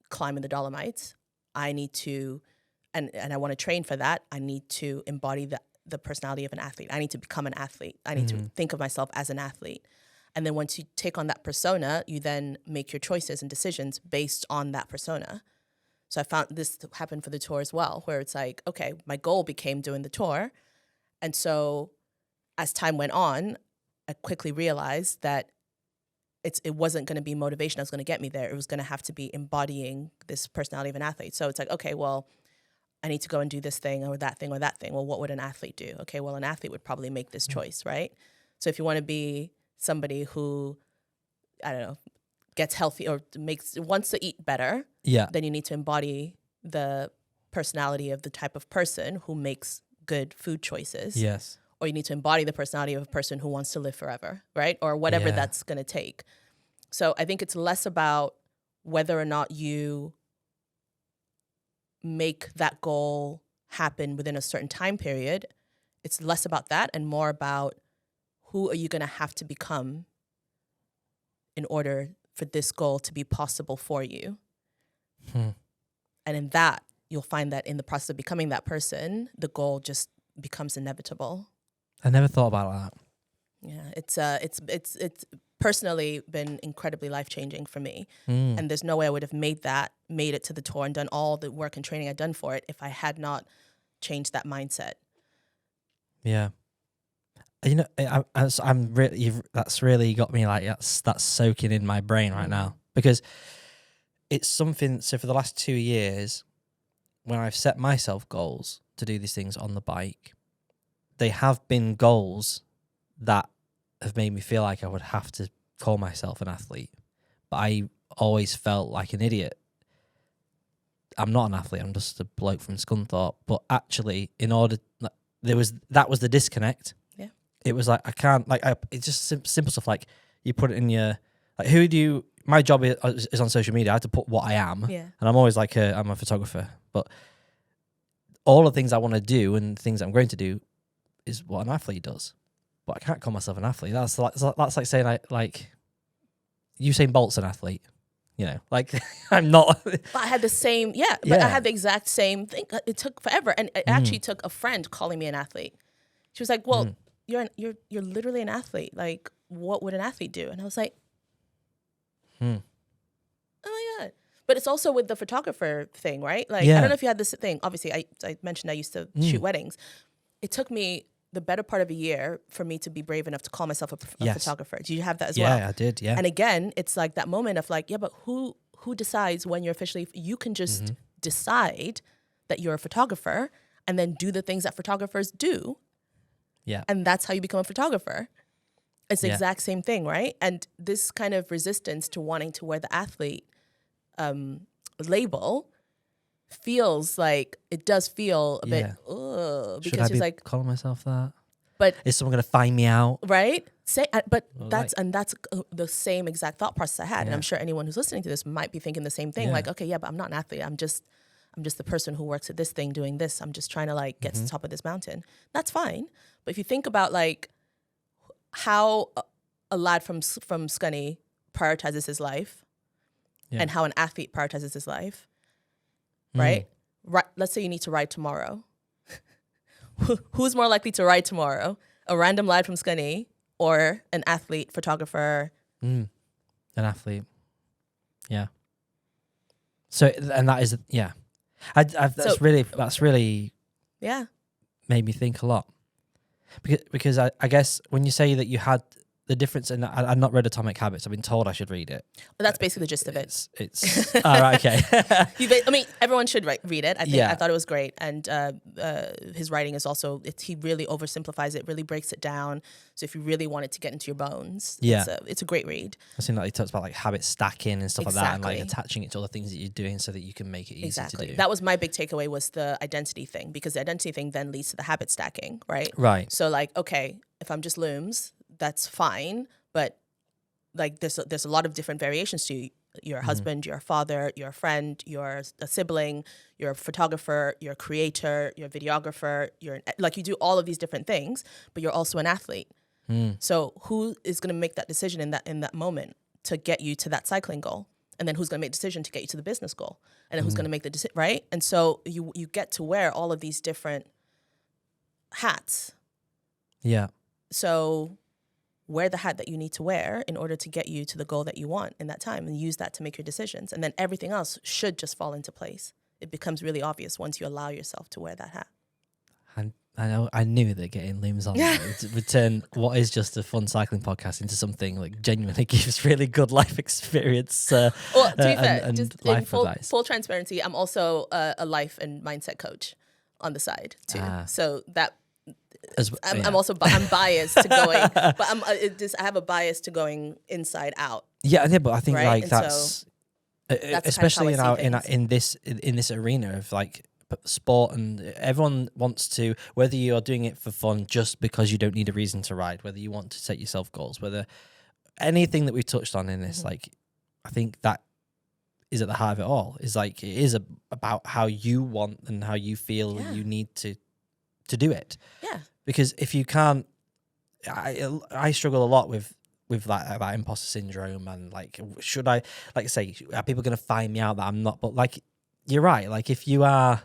climb in the Dolomites, I need to, and I want to train for that, I need to embody the personality of an athlete. I need to become an athlete. I need to think of myself as an athlete. And then once you take on that persona, you then make your choices and decisions based on that persona. So I found this happened for the tour as well, where it's like, okay, my goal became doing the tour. And so as time went on, I quickly realized that it wasn't going to be motivation that was going to get me there. It was going to have to be embodying this personality of an athlete. So it's like, okay, well, I need to go and do this thing or that thing or that thing. Well, what would an athlete do? Okay, well, an athlete would probably make this choice, right? So if you want to be somebody who, I don't know, gets healthy or wants to eat better, then you need to embody the personality of the type of person who makes good food choices. Yes. Or you need to embody the personality of a person who wants to live forever, right? Or whatever that's going to take. So I think it's less about whether or not you make that goal happen within a certain time period. It's less about that and more about who are you going to have to become in order for this goal to be possible for you. And in that, you'll find that in the process of becoming that person, the goal just becomes inevitable. I never thought about that. Yeah, it's personally been incredibly life-changing for me. And there's no way I would have made it to the tour and done all the work and training I'd done for it if I had not changed that mindset. Yeah. You know, that's really got me like, that's soaking in my brain right now, because it's something, so for the last 2 years, when I've set myself goals to do these things on the bike, they have been goals that have made me feel like I would have to call myself an athlete. But I always felt like an idiot. I'm not an athlete, I'm just a bloke from Scunthorpe. But actually, that was the disconnect. Yeah. It was like, I can't, like, it's just simple stuff like you put it in your, like, my job is on social media. I have to put what I am. Yeah. And I'm always like, I'm a photographer. But all the things I want to do and things I'm going to do is what an athlete does. But I can't call myself an athlete. That's like saying like Usain Bolt's an athlete. You know, like I'm not. But I had the same, but I had the exact same thing. It took forever, and it actually took a friend calling me an athlete. She was like, "Well, you're literally an athlete. Like, what would an athlete do?" And I was like, "Oh my god!" But it's also with the photographer thing, right? Like, I don't know if you had this thing. Obviously, I mentioned I used to shoot weddings. It took me the better part of a year for me to be brave enough to call myself a photographer. Did you have that as well? Yeah, I did, yeah. And again, it's like that moment of like, but who decides when you're officially, you can just decide that you're a photographer and then do the things that photographers do. Yeah. And that's how you become a photographer. It's the exact same thing, right? And this kind of resistance to wanting to wear the athlete label feels like, it does feel a bit, because should I be like calling myself that? But is someone going to find me out? Right? That's the same exact thought process I had, and I'm sure anyone who's listening to this might be thinking the same thing. Like, okay, but I'm not an athlete. I'm just the person who works at this thing doing this. I'm just trying to like get to the top of this mountain. That's fine. But if you think about like how a lad from Scunny prioritizes his life, and how an athlete prioritizes his life. Right? Let's say you need to ride tomorrow. Who's more likely to ride tomorrow? A random lad from Scunny or an athlete, photographer? An athlete. Yeah. So, and that is, that's really made me think a lot. Because I guess when you say that you had the difference, and I've not read Atomic Habits. I've been told I should read it. Well, that's basically the gist of it. It's all right, okay. I mean, everyone should read it. I thought it was great, and his writing is also. He really oversimplifies it, really breaks it down. So if you really want it to get into your bones, it's a great read. I've seen that he talks about like habit stacking and stuff like that, and like attaching it to all the things that you're doing so that you can make it easy to do. That was my big takeaway, was the identity thing, because the identity thing then leads to the habit stacking, right? Right. So like, okay, if I'm just Looms, that's fine, but like there's a lot of different variations to you. You're a husband, you're a father, you're a friend, you're a sibling, you're a photographer, you're a creator, you're a videographer, you do all of these different things, but you're also an athlete. So who is going to make that decision in that moment to get you to that cycling goal? And then who's going to make the decision to get you to the business goal? And then who's going to make the decision, right? And so you get to wear all of these different hats. Yeah. So wear the hat that you need to wear in order to get you to the goal that you want in that time, and use that to make your decisions. And then everything else should just fall into place. It becomes really obvious once you allow yourself to wear that hat. And I knew that getting Looms on would turn what is just a fun cycling podcast into something like genuinely gives really good life experience. Well, to be fair, and just life advice. Full transparency, I'm also a life and mindset coach on the side too. So that I'm biased to going, but I have a bias to going inside out. Yeah, but I think right? like that's especially in this arena of like sport, and everyone wants to, whether you're doing it for fun just because you don't need a reason to ride, whether you want to set yourself goals, whether anything that we've touched on in this, like I think that is at the heart of it all. Is like it is about how you want and how you feel you need to do it. Yeah. Because if you can't, I struggle a lot with that imposter syndrome, and like, should I, like say, are people going to find me out that I'm not? But like, you're right. Like if you are,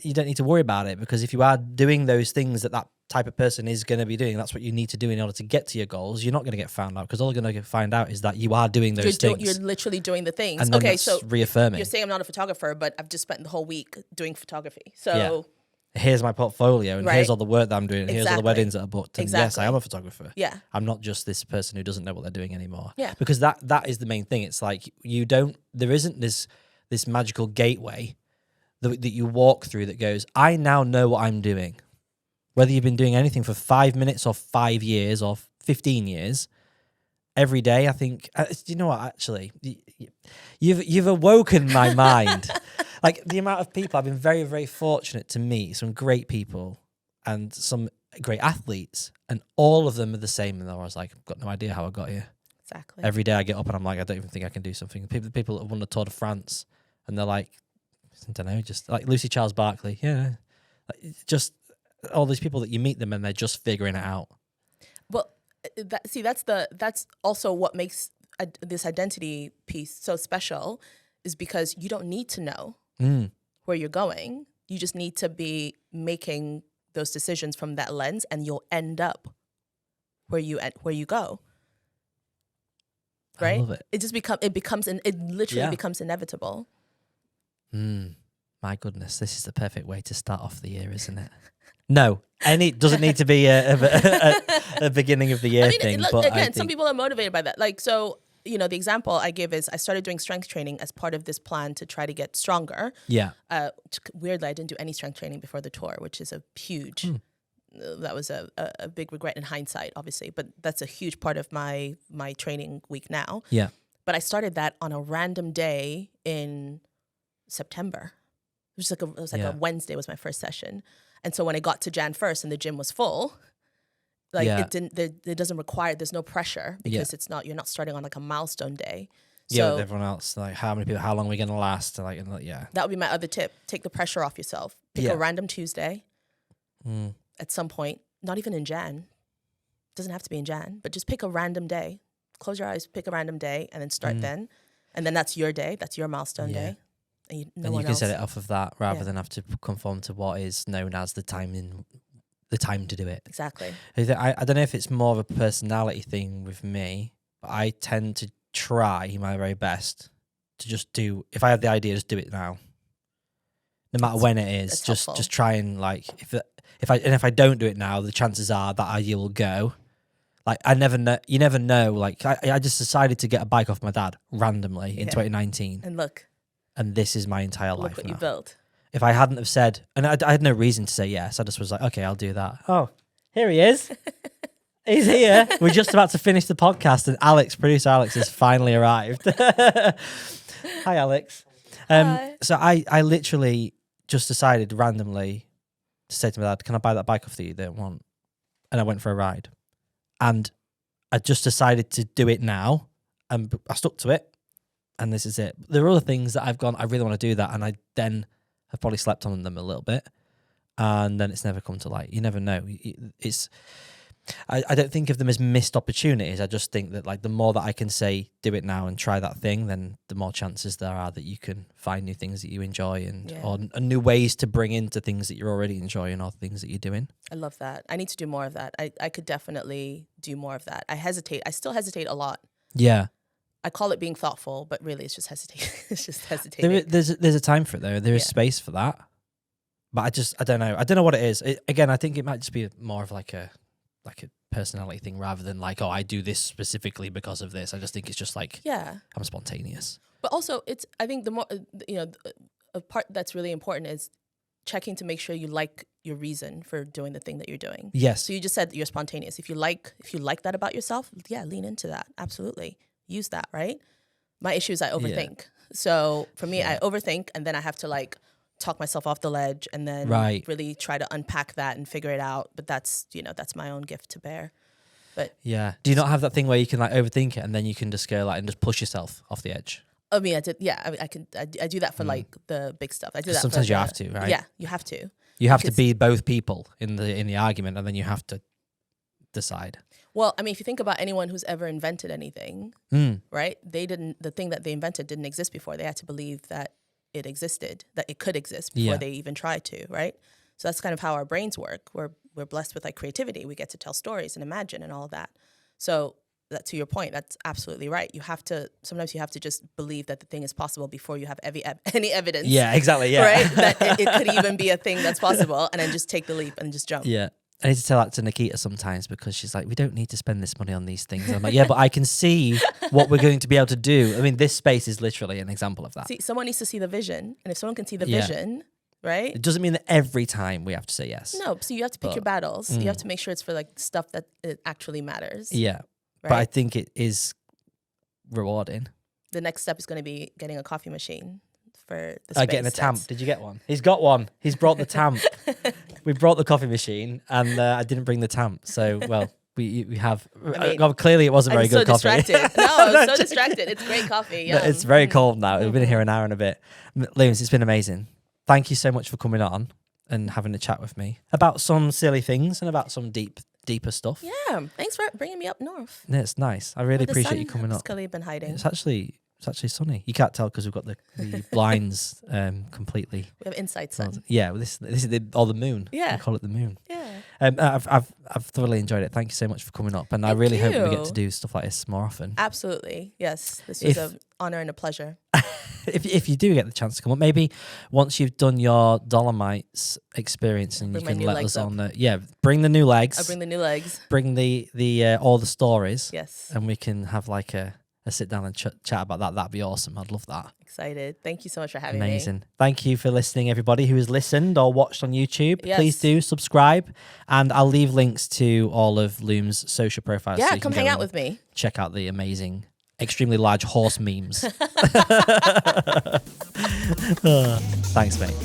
you don't need to worry about it, because if you are doing those things that type of person is going to be doing, that's what you need to do in order to get to your goals. You're not going to get found out, because all you're going to find out is that you are doing those things. You're literally doing the things. And then that's so reaffirming. You're saying I'm not a photographer, but I've just spent the whole week doing photography. So here's my portfolio, and here's all the work that I'm doing, and here's all the weddings that I booked. And yes, I am a photographer. Yeah. I'm not just this person who doesn't know what they're doing anymore. Yeah. Because that is the main thing. It's like there isn't this magical gateway that you walk through that goes, I now know what I'm doing. Whether you've been doing anything for 5 minutes or 5 years or 15 years, every day, I think, you know what, actually, you've awoken my mind. Like the amount of people, I've been very, very fortunate to meet some great people and some great athletes, and all of them are the same. And I was like, I've got no idea how I got here. Exactly. Every day I get up and I'm like, I don't even think I can do something. People that won the Tour de France, and they're like, I don't know, just like Lucy Charles Barkley. Yeah. Like, just all these people that you meet them and they're just figuring it out. Well, that's also what makes this identity piece so special, is because you don't need to know where you're going. You just need to be making those decisions from that lens, and you'll end up where you go. Right? I love it. It literally becomes inevitable. My goodness, this is the perfect way to start off the year, isn't it? No, doesn't need to be a beginning of the year thing. Look, but again, some people are motivated by that. Like, so, the example I give is I started doing strength training as part of this plan to try to get stronger. Yeah. Weirdly, I didn't do any strength training before the tour, which is a huge, that was a big regret in hindsight, obviously. But that's a huge part of my training week now. Yeah. But I started that on a random day in September. It was like a Wednesday was my first session. And so when I got to Jan 1st and the gym was full, it doesn't require, there's no pressure, because you're not starting on like a milestone day. So with everyone else, like how many people, how long are we going to last? That would be my other tip. Take the pressure off yourself. Pick a random Tuesday at some point, not even in Jan. Doesn't have to be in Jan, but just pick a random day. Close your eyes, pick a random day, and then start then. And then that's your day. That's your milestone day. And you can set it off of that rather than have to conform to what is known as the time to do it. Exactly. I don't know if it's more of a personality thing with me, but I tend to try my very best to just do, if I have the idea, just do it now. No matter when it is, just try and like, if I don't do it now, the chances are that I will go. Like I never know, you never know. Like I just decided to get a bike off my dad randomly in 2019. And look. And this is my entire life. Look what you built. If I hadn't have said, and I had no reason to say yes, I just was like, okay, I'll do that. Oh, here he is. He's here. We're just about to finish the podcast, and producer Alex, has finally arrived. Hi, Alex. Hi. So I literally just decided randomly to say to my dad, can I buy that bike off that you don't want? And I went for a ride. And I just decided to do it now, and I stuck to it. And this is it. There are other things that I've gone, I really want to do that. And I then have probably slept on them a little bit. And then it's never come to light. You never know. I don't think of them as missed opportunities. I just think that like the more that I can say, do it now and try that thing, then the more chances there are that you can find new things that you enjoy and or new ways to bring into things that you're already enjoying or things that you're doing. I love that. I need to do more of that. I could definitely do more of that. I still hesitate a lot. Yeah. I call it being thoughtful, but really it's just hesitating. It's just hesitating. There's a time for it though. There is space for that. But I don't know. I don't know what it is. Again, I think it might just be more of like a personality thing rather than like, oh, I do this specifically because of this. I just think it's just like, I'm spontaneous. But also, I think the more, a part that's really important is checking to make sure you like your reason for doing the thing that you're doing. Yes. So you just said you're spontaneous. If you like that about yourself, lean into that. Absolutely. Use that, right? My issue is I overthink. Yeah. So for me, I overthink and then I have to like talk myself off the ledge and then really try to unpack that and figure it out. But that's my own gift to bear. But yeah, do you not have that thing where you can like overthink it and then you can just go like and just push yourself off the edge? I mean, I did. Yeah, I do that for like the big stuff. I do that. Sometimes you have to, right? Yeah, you have to. You have to be both people in the argument, and then you have to decide. Well, I mean, if you think about anyone who's ever invented anything, right? The thing that they invented didn't exist before. They had to believe that it existed, that it could exist before they even tried to, right? So that's kind of how our brains work. We're blessed with like creativity. We get to tell stories and imagine and all of that. So that, to your point, that's absolutely right. Sometimes you have to just believe that the thing is possible before you have any evidence. Yeah, exactly. Yeah. Right? That it could even be a thing that's possible, and then just take the leap and just jump. Yeah. I need to tell that to Nikita sometimes because she's like, we don't need to spend this money on these things. And I'm like, yeah, but I can see what we're going to be able to do. I mean, this space is literally an example of that. See, someone needs to see the vision. And if someone can see the vision, right? It doesn't mean that every time we have to say yes. No, so you have to pick your battles. You have to make sure it's for like stuff that it actually matters. Yeah. Right? But I think it is rewarding. The next step is going to be getting a coffee machine. For the space. Getting a tamp. Did you get one? He's got one. He's brought the tamp. We brought the coffee machine, and I didn't bring the tamp. So, well, we have. I mean, clearly, it wasn't very good coffee. Distracted. No, I was so distracted. It's great coffee. Yeah, it's very cold now. We've been here an hour and a bit. Looms, it's been amazing. Thank you so much for coming on and having a chat with me about some silly things and about some deeper stuff. Yeah, thanks for bringing me up north. Yeah, it's nice. I really appreciate you coming up. It's been hiding. It's actually sunny. You can't tell because we've got the blinds completely. We have inside sun. Yeah, this is the moon. Yeah, we call it the moon. Yeah. I've thoroughly enjoyed it. Thank you so much for coming up, and I really hope we get to do stuff like this more often. Absolutely, yes. This was an honor and a pleasure. If you do get the chance to come up, maybe once you've done your Dolomites experience, and you can let us on. Bring the new legs. I'll bring the new legs. Bring the all the stories. Yes, and we can have like a sit down and chat about that. That'd be awesome. I'd love that. Excited. Thank you so much for having me. Amazing. Thank you for listening, everybody who has listened or watched on YouTube. Yes. Please do subscribe, and I'll leave links to all of Loom's social profiles. Yeah, so come hang out with me. Check out the amazing, extremely large horse memes. Thanks, mate.